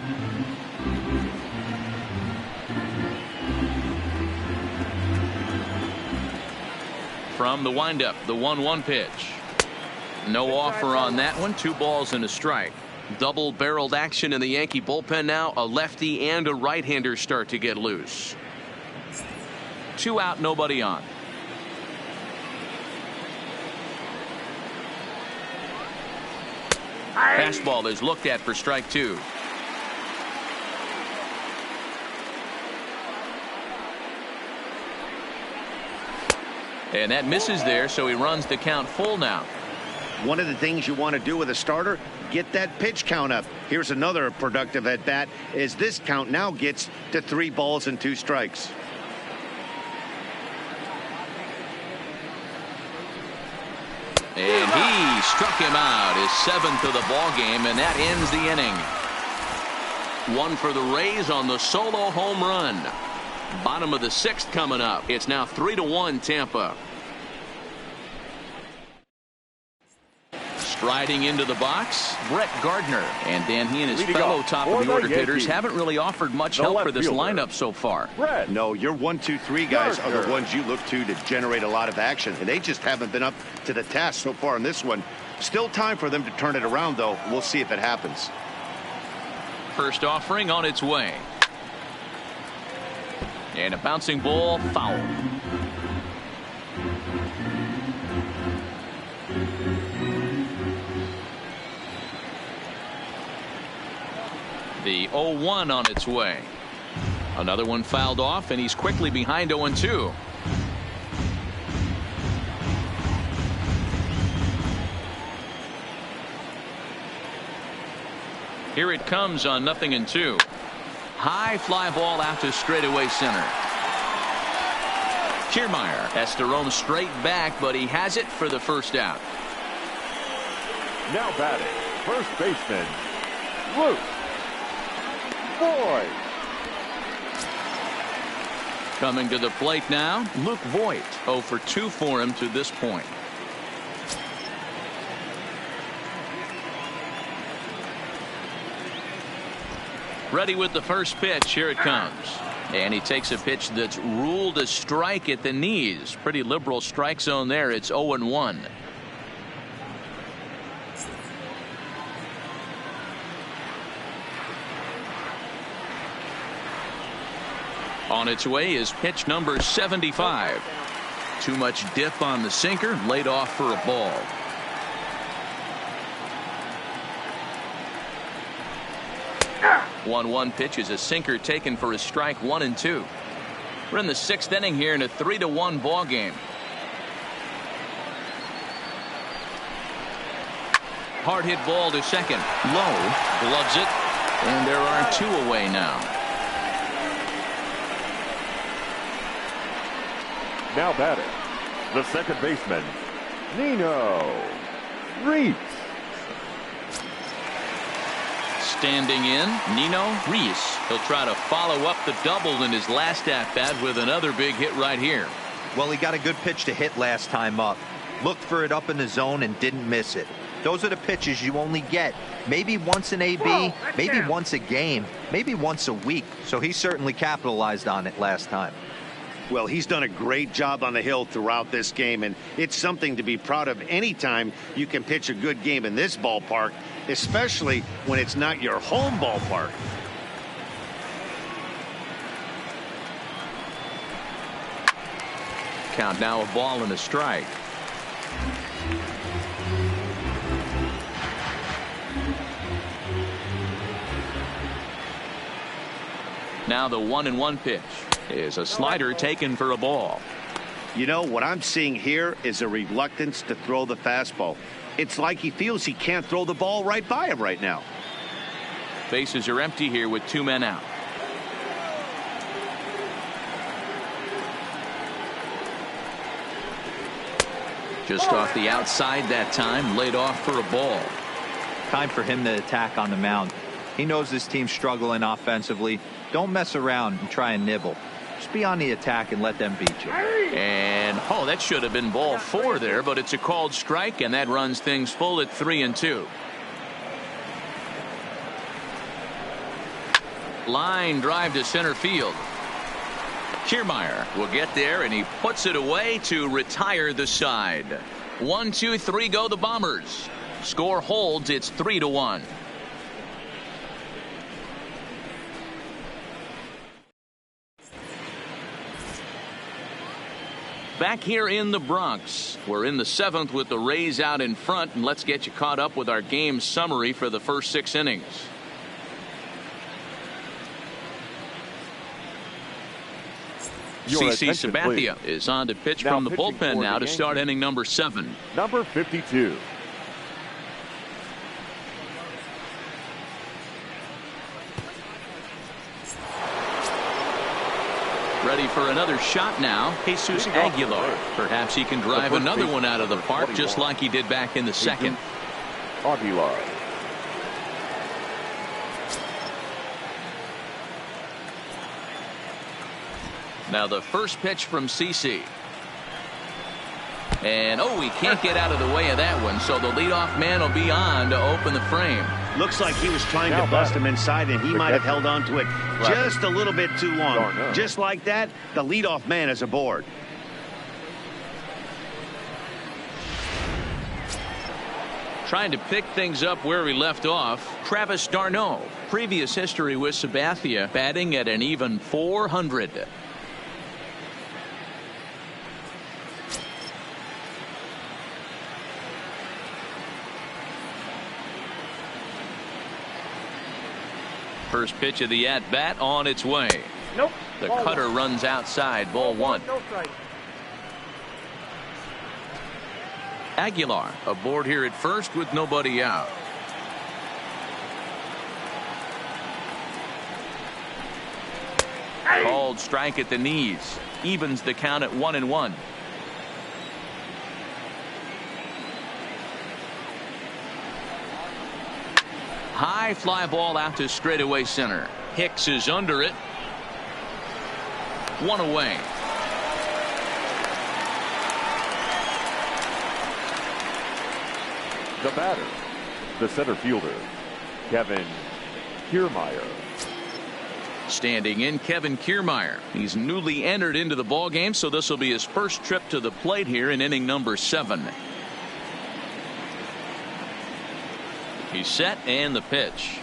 From the windup, the 1-1 pitch. No offer on that one. 2 balls and a strike. Double-barreled action in the Yankee bullpen now. A lefty and a right-hander start to get loose. 2 out, nobody on. Fastball is looked at for strike 2. And that misses there, so he runs the count full now. One of the things you want to do with a starter, get that pitch count up. Here's another productive at bat as this count now gets to 3 balls and 2 strikes. And he struck him out, his 7th of the ball game, and that ends the inning. 1 for the Rays on the solo home run. Bottom of the 6th coming up. It's now 3-1 Tampa. Striding into the box, Brett Gardner. And Dan, he and his fellow top of the order hitters haven't really offered much help for this lineup so far. No, your 1, 2, 3 guys are the ones you look to generate a lot of action, and they just haven't been up to the task so far in this one. Still time for them to turn it around, though. We'll see if it happens. First offering on its way. And a bouncing ball, foul. The 0-1 on its way. Another one fouled off, and he's quickly behind 0-2. Here it comes on 0-2. High fly ball out to straightaway center. Kiermaier has to roam straight back, but he has it for the first out. Now batting, first baseman, Luke Voigt. Coming to the plate now, Luke Voigt. 0 for 2 for him to this point. Ready with the first pitch. Here it comes. And he takes a pitch that's ruled a strike at the knees. Pretty liberal strike zone there. It's 0-1. On its way is pitch number 75. Too much dip on the sinker, laid off for a ball. One pitch is a sinker taken for a strike, 1-2. We're in the 6th inning here in a 3-1 ball game. Hard hit ball to second. Low. Gloves it. And there are 2 away now. Now batting, the second baseman, Nino Reese. Standing in, Nino Reese. He'll try to follow up the double in his last at-bat with another big hit right here. Well, he got a good pitch to hit last time up. Looked for it up in the zone and didn't miss it. Those are the pitches you only get maybe once in AB, maybe once a game, maybe once a week. So he certainly capitalized on it last time. Well, he's done a great job on the hill throughout this game, and it's something to be proud of anytime you can pitch a good game in this ballpark, especially when it's not your home ballpark. Count now, a ball and a strike. Now the 1-1 pitch is a slider taken for a ball. You know, what I'm seeing here is a reluctance to throw the fastball. It's like he feels he can't throw the ball right by him right now. Bases are empty here with 2 men out. Just off the outside that time, laid off for a ball. Time for him to attack on the mound. He knows this team's struggling offensively. Don't mess around and try and nibble. Just be on the attack and let them beat you. And that should have been ball 4 there, but it's a called strike, and that runs things full at 3-2. Line drive to center field. Kiermaier will get there, and he puts it away to retire the side. 1, 2, 3 go the Bombers. Score holds. It's 3-1. Back here in the Bronx, we're in the 7th with the Rays out in front, and let's get you caught up with our game summary for the first 6 innings. CC Sabathia is on to pitch from the bullpen now to start inning number 7. Number 52. Ready for another shot now, Jesus Aguilar. Perhaps he can drive another one out of the park just like he did back in the 2nd. Aguilar. Now the first pitch from CC. And he can't get out of the way of that one, so the leadoff man will be on to open the frame. Looks like he was trying to bust him inside, and he might have held on to it just a little bit too long. Just like that, the leadoff man is aboard. Trying to pick things up where we left off, Travis d'Arnaud. Previous history with Sabathia, batting at an even .400. First pitch of the at-bat on its way. Nope. The cutter runs outside, ball 1. No strike. Aguilar aboard here at first with nobody out. Called strike at the knees. Evens the count at 1-1. High fly ball out to straightaway center. Hicks is under it. 1 away. The batter, the center fielder, Kevin Kiermaier. Standing in, Kevin Kiermaier. He's newly entered into the ballgame, so this will be his first trip to the plate here in inning number 7. He's set, and the pitch.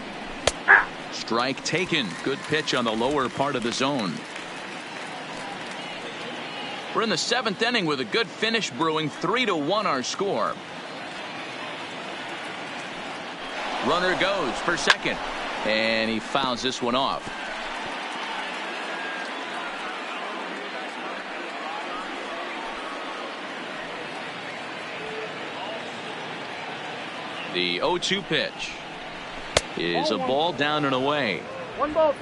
Strike taken. Good pitch on the lower part of the zone. We're in the 7th inning with a good finish brewing. 3-1 our score. Runner goes for second, and he fouls this one off. The 0-2 pitch is a ball down and away.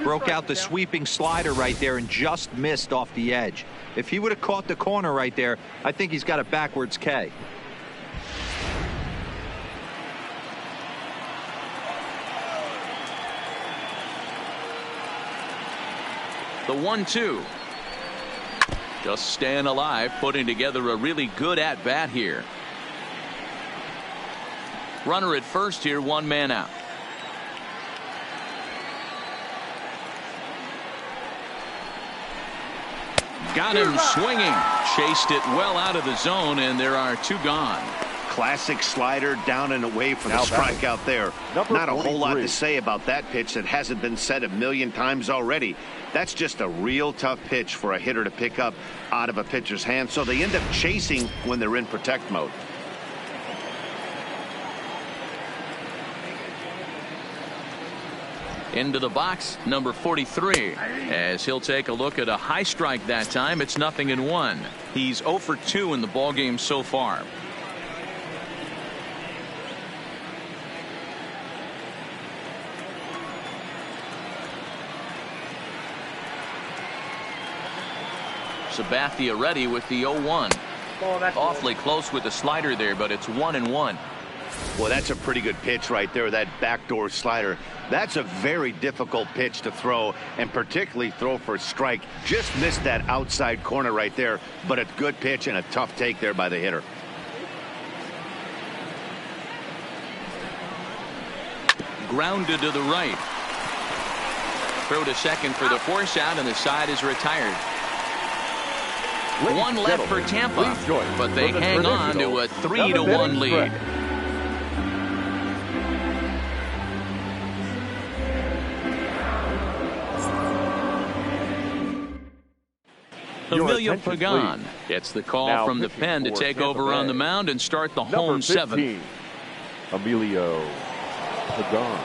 Broke out the sweeping slider right there and just missed off the edge. If he would have caught the corner right there, I think he's got a backwards K. The 1-2. Just staying alive, putting together a really good at-bat here. Runner at first here, 1 man out. Got him swinging. Chased it well out of the zone, and there are 2 gone. Classic slider down and away for the strikeout there. Not a whole lot to say about that pitch that hasn't been said a million times already. That's just a real tough pitch for a hitter to pick up out of a pitcher's hand, so they end up chasing when they're in protect mode. Into the box, number 43, as he'll take a look at a high strike that time. It's 0-1. He's 0 for 2 in the ball game so far. Sabathia ready with the 0-1. Awfully close with the slider there, but it's 1-1. Well, that's a pretty good pitch right there, that backdoor slider. That's a very difficult pitch to throw, and particularly throw for a strike. Just missed that outside corner right there, but a good pitch and a tough take there by the hitter. Grounded to the right. Throw to second for the force out, and the side is retired. One left for Tampa, but they hang on to a 3-1 lead. Emilio Pagan gets the call from the pen to take over on the mound and start the home 7th. Emilio Pagan.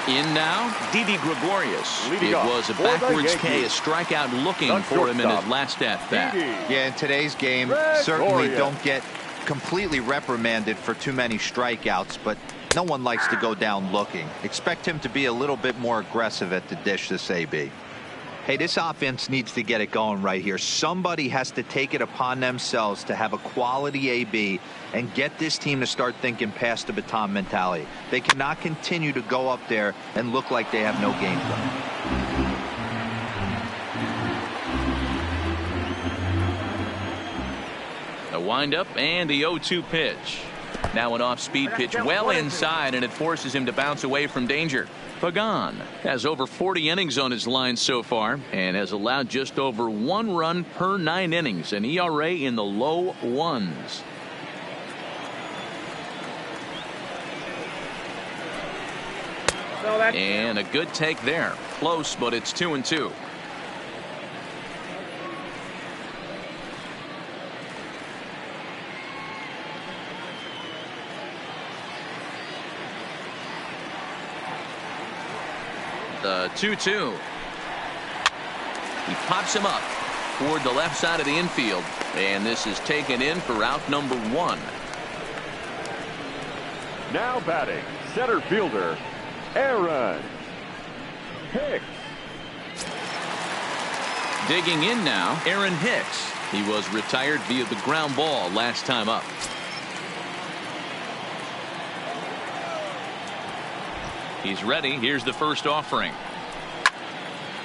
In now, Didi Gregorius. It was a backwards K, a strikeout looking for him in his last at-bat. Yeah, in today's game, certainly don't get completely reprimanded for too many strikeouts, but no one likes to go down looking. Expect him to be a little bit more aggressive at the dish this AB. Hey, this offense needs to get it going right here. Somebody has to take it upon themselves to have a quality AB and get this team to start thinking past the baton mentality. They cannot continue to go up there and look like they have no game plan. A windup and the 0-2 pitch. Now an off-speed pitch well inside, and it forces him to bounce away from danger. Pagan has over 40 innings on his line so far and has allowed just over 1 run per 9 innings, an ERA in the low 1s. And a good take there. Close, but it's 2-2. The 2-2. He pops him up toward the left side of the infield, and this is taken in for out number 1. Now batting, center fielder Aaron Hicks. Digging in now, Aaron Hicks. He was retired via the ground ball last time up. He's ready. Here's the first offering.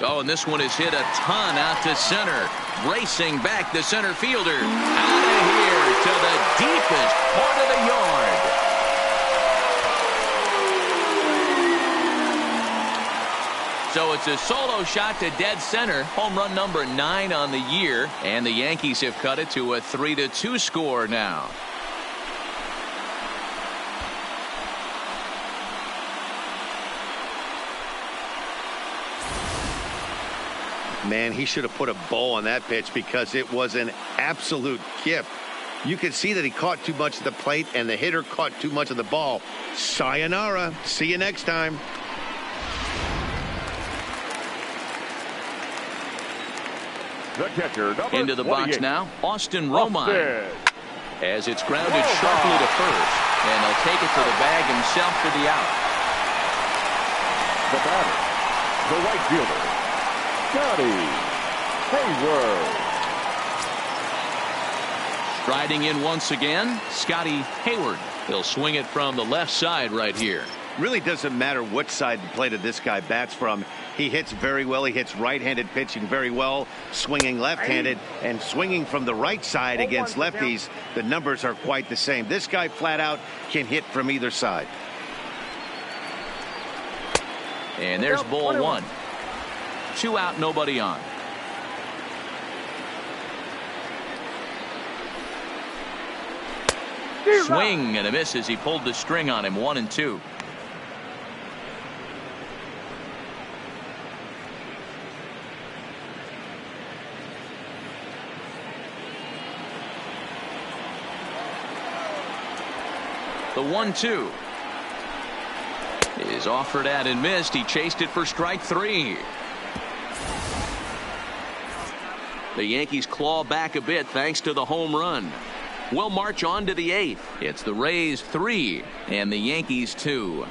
Oh, and this one is hit a ton out to center. Racing back the center fielder. Out of here to the deepest part of the yard. So it's a solo shot to dead center. Home run number 9 on the year. And the Yankees have cut it to a 3-2 score now. Man, he should have put a bow on that pitch because it was an absolute gift. You could see that he caught too much of the plate and the hitter caught too much of the ball. Sayonara. See you next time. The catcher, number Into the box 28. now, Austin Romine. As it's grounded sharply to first, and he'll take it to the bag himself for the out. The batter, the right fielder, Scotty Hayward. Striding in once again, Scotty Hayward. He'll swing it from the left side right here. Really doesn't matter what side the plate of this guy bats from. He hits very well. He hits right-handed pitching very well, swinging left-handed, and swinging from the right side against lefties. The numbers are quite the same. This guy flat out can hit from either side. And there's ball one. 2 out, nobody on. Swing and a miss as he pulled the string on him. 1-2. The 1-2 is offered at and missed. He chased it for strike 3. The Yankees claw back a bit thanks to the home run. We'll march on to the 8th. It's the Rays 3 and the Yankees 2.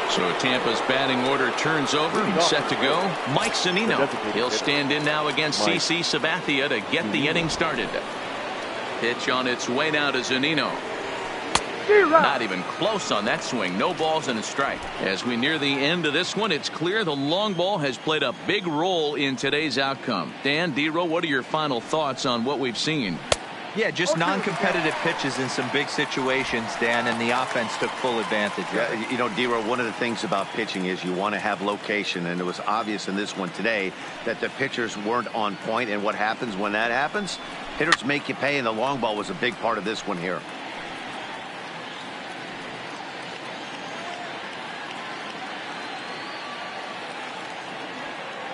So Tampa's batting order turns over and set to go. Mike Zunino. He'll stand in now against CC Sabathia to get the inning started. Pitch on its way now to Zunino. Not even close on that swing. No balls and a strike. As we near the end of this one, it's clear the long ball has played a big role in today's outcome. Dan, D-Row, what are your final thoughts on what we've seen? Yeah, just non-competitive pitches in some big situations, Dan, and the offense took full advantage of it. You know, D-Row, one of the things about pitching is you want to have location, and it was obvious in this one today that the pitchers weren't on point, and what happens when that happens? Hitters make you pay, and the long ball was a big part of this one here.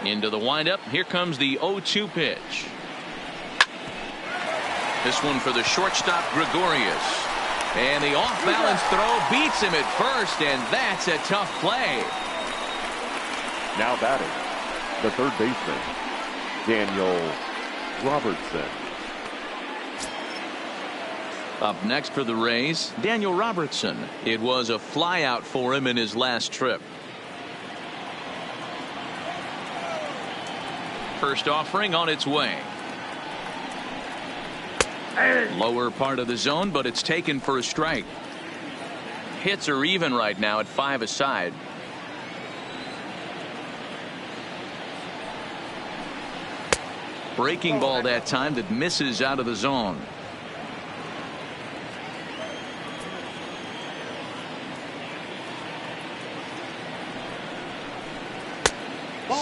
Into the windup. Here comes the 0-2 pitch. This one for the shortstop, Gregorius. And the off-balance throw beats him at first, and that's a tough play. Now batting, the third baseman, Daniel Robertson. Up next for the Rays, Daniel Robertson. It was a flyout for him in his last trip. First offering on its way. Lower part of the zone, but it's taken for a strike. Hits are even right now at 5 aside. Breaking ball that time that misses out of the zone.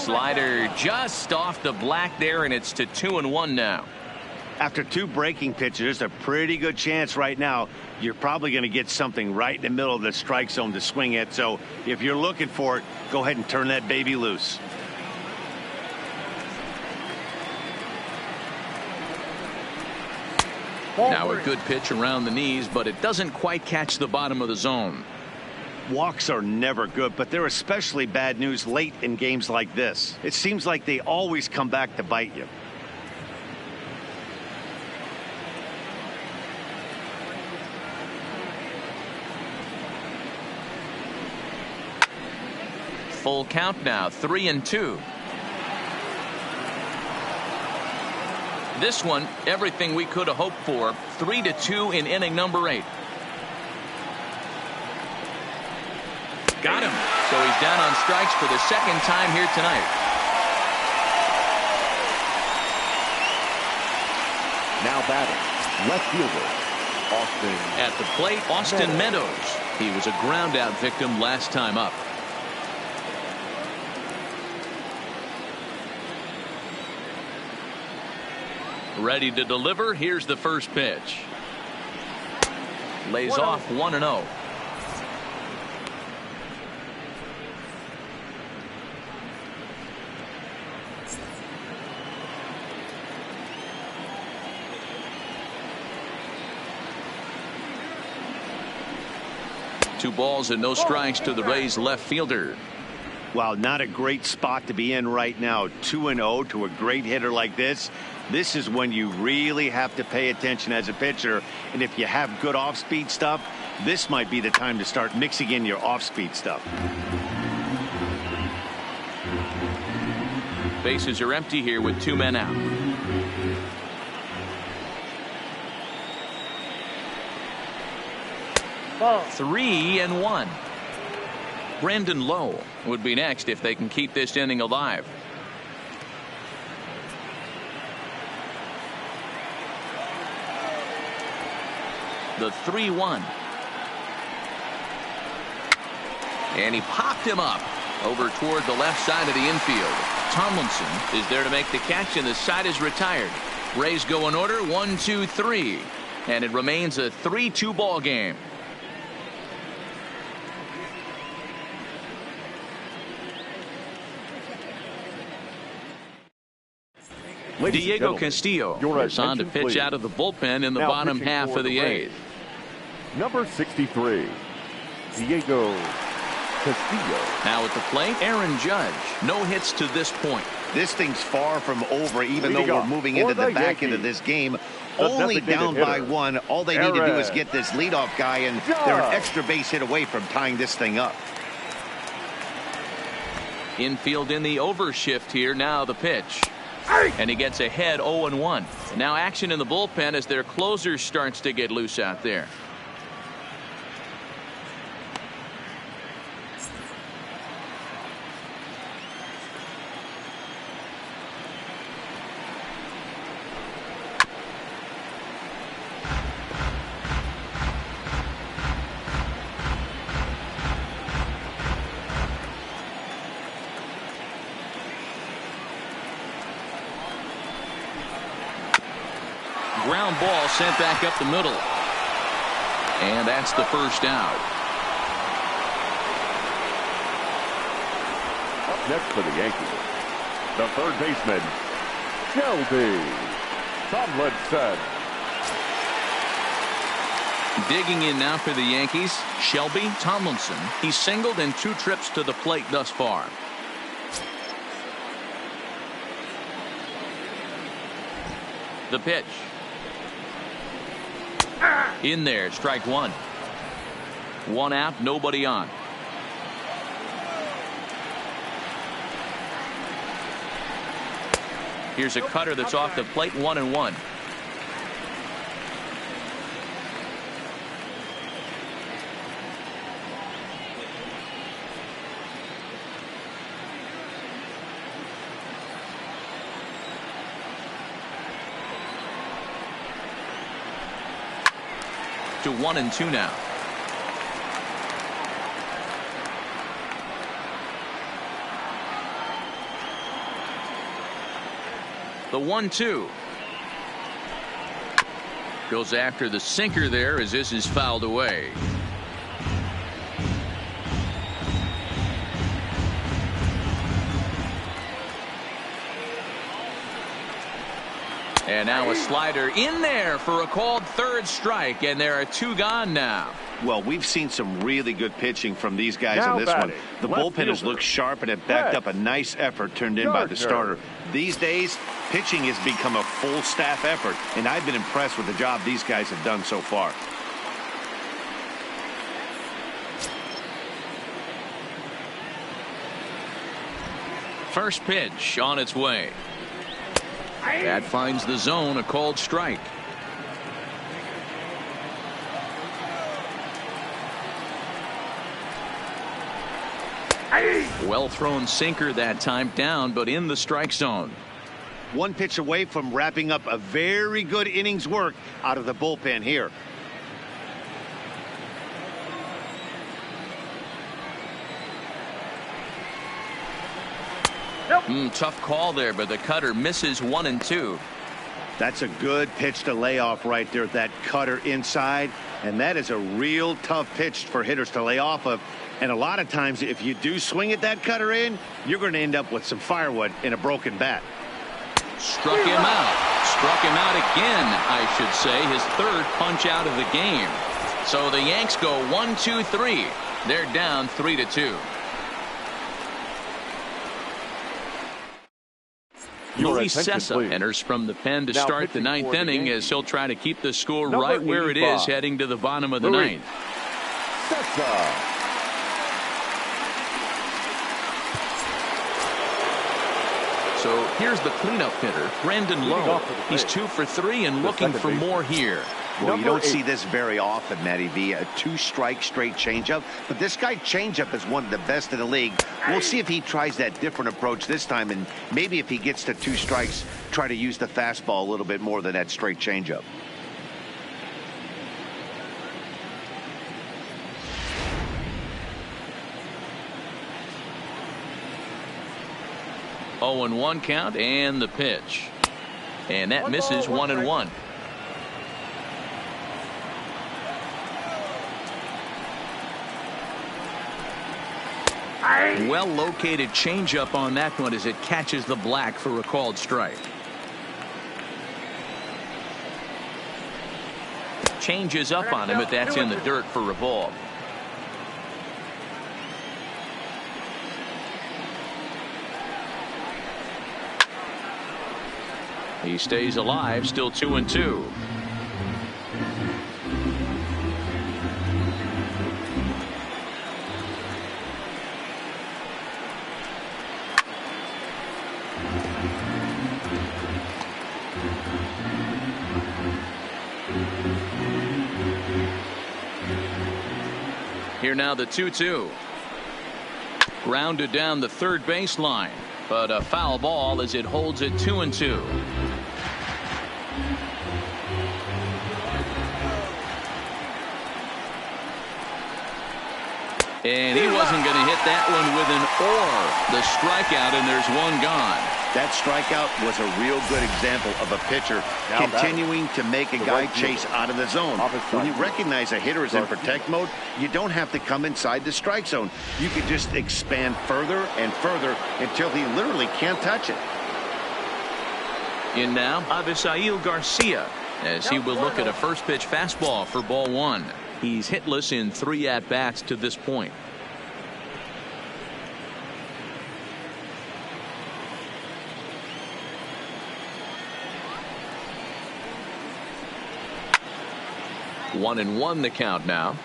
Slider just off the black there, and it's to 2-1 now. After 2 breaking pitches, there's a pretty good chance right now you're probably going to get something right in the middle of the strike zone to swing at. So if you're looking for it, go ahead and turn that baby loose. Now a good pitch around the knees, but it doesn't quite catch the bottom of the zone. Walks are never good, but they're especially bad news late in games like this. It seems like they always come back to bite you. Full count now, 3-2. This one, everything we could have hoped for. 3-2 in inning number 8. Got him. So he's down on strikes for the second time here tonight. Now batting, left fielder, Austin. At the plate, Austin Meadows. He was a ground out victim last time up. Ready to deliver. Here's the first pitch. Lays off 1-0. 2 balls and no strikes to the Rays left fielder. Well, not a great spot to be in right now. 2-0 to a great hitter like this. This is when you really have to pay attention as a pitcher. And if you have good off-speed stuff, this might be the time to start mixing in your off-speed stuff. Bases are empty here with 2 men out. Ball. 3-1. Brandon Lowe would be next if they can keep this inning alive. The 3-1. And he popped him up over toward the left side of the infield. Tomlinson is there to make the catch, and the side is retired. Rays go in order 1, 2, 3, and it remains a 3-2 ball game. Diego Castillo is on to pitch please. out of the bullpen in the Now bottom pitching half for of the the Rays. 8th. Number 63, Diego Castillo. Now at the plate, Aaron Judge. No hits to this point. This thing's far from over, even though Leading we're off moving for into the the back end of Yankees, this game. the Only down designated by hitter, 1. All they need to do is Aaron get this leadoff guy, and they're an extra base hit away from tying this thing up. Infield in the overshift here. Now the pitch. And he gets ahead 0-1. Now action in the bullpen as their closer starts to get loose out there. Ground ball sent back up the middle. And that's the first out. Up next for the Yankees, the third baseman, Shelby Tomlinson. Digging in now for the Yankees, Shelby Tomlinson. He's singled in 2 trips to the plate thus far. The pitch. In there, strike 1. 1 out, nobody on. Here's a cutter that's off the plate, 1-1. To 1-2 now. The 1-2 goes after the sinker there as this is fouled away. And now a slider in there for a called 3rd strike, and there are 2 gone now. Well, we've seen some really good pitching from these guys Now on this one. batting, The left bullpen has fielder, looked sharp, and it backed up a nice effort turned in by the starter. These days, pitching has become a full staff effort, and I've been impressed with the job these guys have done so far. First pitch on its way. That finds the zone, a called strike. Well thrown sinker that time, down but in the strike zone. 1 pitch away from wrapping up a very good innings work out of the bullpen here. Tough call there, but the cutter misses 1-2. That's a good pitch to lay off right there, that cutter inside, and that is a real tough pitch for hitters to lay off of. And a lot of times if you do swing at that cutter in, you're going to end up with some firewood in a broken bat. Struck him out. Struck him out again, I should say. His 3rd punch out of the game. So the Yanks go 1-2-3. They're down 3-2. Luis Sessa enters from the pen to start the ninth inning as he'll try to keep the score right where it is heading to the bottom of the ninth. So here's the cleanup hitter, Brandon Lowe. He's 2 for 3 and looking for more here. Well, you don't see this very often, MLBThe, a 2-strike straight changeup. But this guy changeup is one of the best in the league. We'll see if he tries that different approach this time, and maybe if he gets to 2 strikes, try to use the fastball a little bit more than that straight changeup. Oh, 0-1 count and the pitch. And that misses 1-1. Well located changeup on that one as it catches the black for a called strike. Changes up on him, but that's in the dirt for a ball. He stays alive, still 2-2. Here now the 2-2. Grounded down the third baseline, but a foul ball as it holds it 2-2. And he wasn't going to hit that one with an the strikeout, and there's one gone. That strikeout was a real good example of a pitcher continuing to make a guy chase out of the zone. When you recognize a hitter is in protect mode, you don't have to come inside the strike zone. You can just expand further and further until he literally can't touch it. In now, Avisail Garcia, as he will look at a first pitch fastball for ball 1. He's hitless in 3 at-bats to this point. One and one the count now.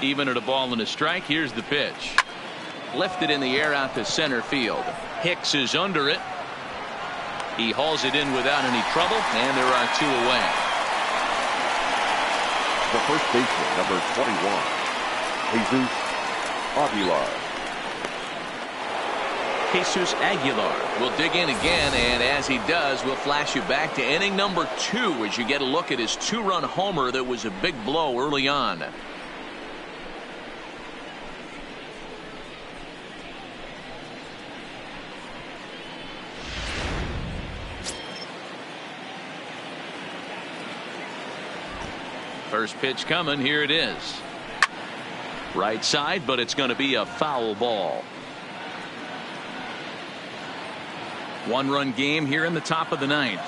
Even at a ball and a strike, here's the pitch. Lifted in the air out to center field. Hicks is under it. He hauls it in without any trouble, and there are 2 away. The first baseman, number 21, Jesus Aguilar will dig in again, and as he does, we'll flash you back to inning number 2 as you get a look at his 2-run homer that was a big blow early on. First pitch coming. Here it is. Right side, but it's going to be a foul ball. 1-run game here in the top of the 9th.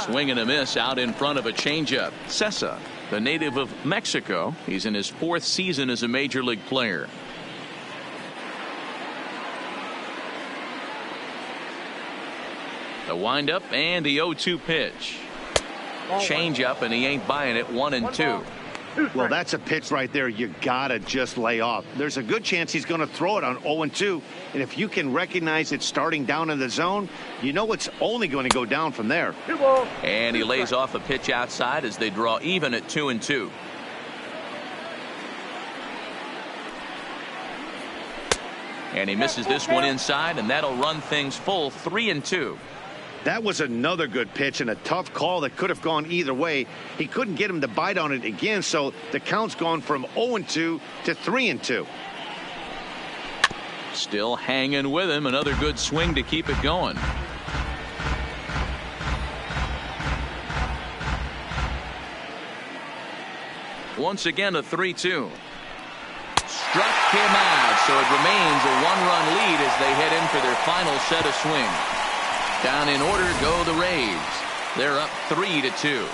Swing and a miss out in front of a changeup. Sessa, the native of Mexico. He's in his 4th season as a major league player. The windup and the 0-2 pitch. Change up, and he ain't buying it. 1-2. Well, that's a pitch right there you gotta just lay off. There's a good chance he's going to throw it on 0-2, and if you can recognize it starting down in the zone, you know it's only going to go down from there. And he lays off a pitch outside as they draw even at 2-2. And he misses this one inside, and that'll run things full 3-2. That was another good pitch and a tough call that could have gone either way. He couldn't get him to bite on it again, so the count's gone from 0-2 to 3-2. Still hanging with him. Another good swing to keep it going. Once again, a 3-2. struck him out, so it remains a one-run lead as they head in for their final set of swings. Down in order go the Rays. They're up 3-2.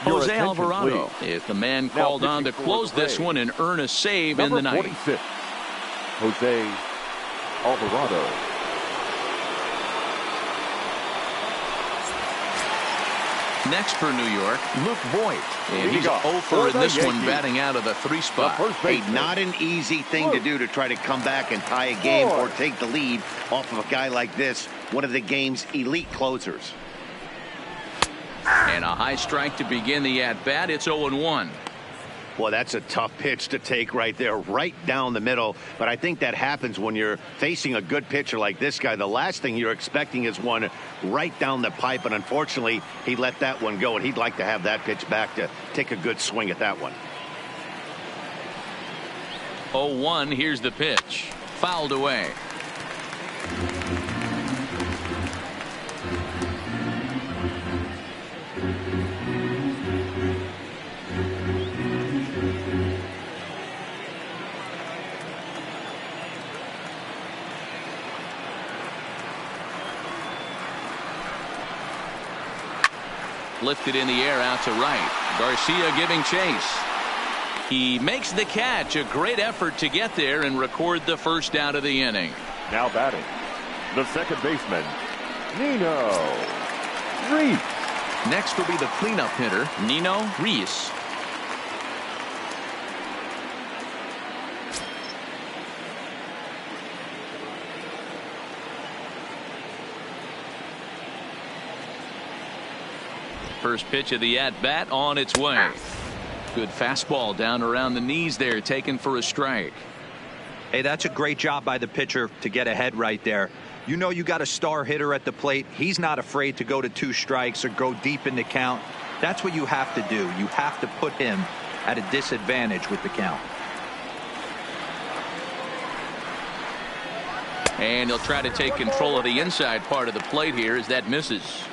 Jose Alvarado is the man called on to close this one and earn a save in the ninth. 46, Jose Alvarado. Next for New York, Luke Voigt. And he's 0 for in this one, batting out of the 3 spot. Hey, not an easy thing to do to try to come back and tie a game or take the lead off of a guy like this, one of the game's elite closers. And a high strike to begin the at-bat. It's 0-1. Well, that's a tough pitch to take right there, right down the middle. But I think that happens when you're facing a good pitcher like this guy. The last thing you're expecting is one right down the pipe. And unfortunately, he let that one go. And he'd like to have that pitch back to take a good swing at that one. 0-1. Here's the pitch. Fouled away. Lifted in the air out to right. Garcia giving chase. He makes the catch. A great effort to get there and record the first out of the inning. Now batting, the second baseman, Nino Reese. Next will be the cleanup hitter, Nino Reese. First pitch of the at-bat on its way. Good fastball down around the knees there, taken for a strike. Hey, that's a great job by the pitcher to get ahead right there. You know you got a star hitter at the plate. He's not afraid to go to 2 strikes or go deep in the count. That's what you have to do. You have to put him at a disadvantage with the count. And he'll try to take control of the inside part of the plate here as that misses.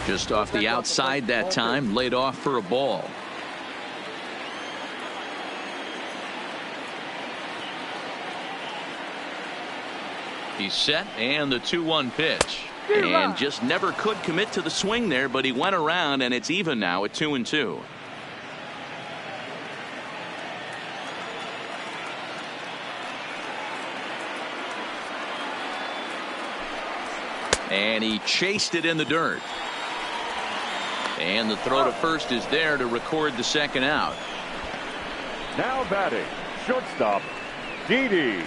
Just off the outside that time, laid off for a ball. He's set, and the 2-1 pitch. And just never could commit to the swing there, but he went around, and it's even now at 2-2. And he chased it in the dirt. And the throw to first is there to record the second out. Now batting, shortstop, Didi.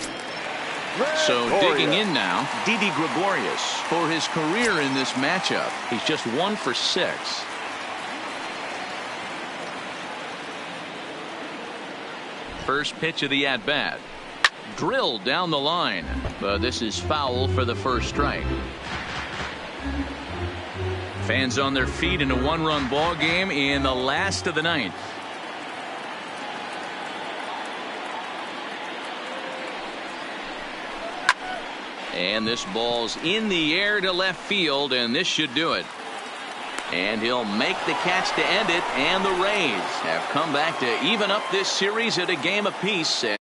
So digging in now, Didi Gregorius. For his career in this matchup, he's just 1 for 6. First pitch of the at-bat. Drilled down the line, but this is foul for the first strike. Fans on their feet in a 1-run ball game in the last of the ninth. And this ball's in the air to left field, and this should do it. And he'll make the catch to end it, and the Rays have come back to even up this series at a game apiece.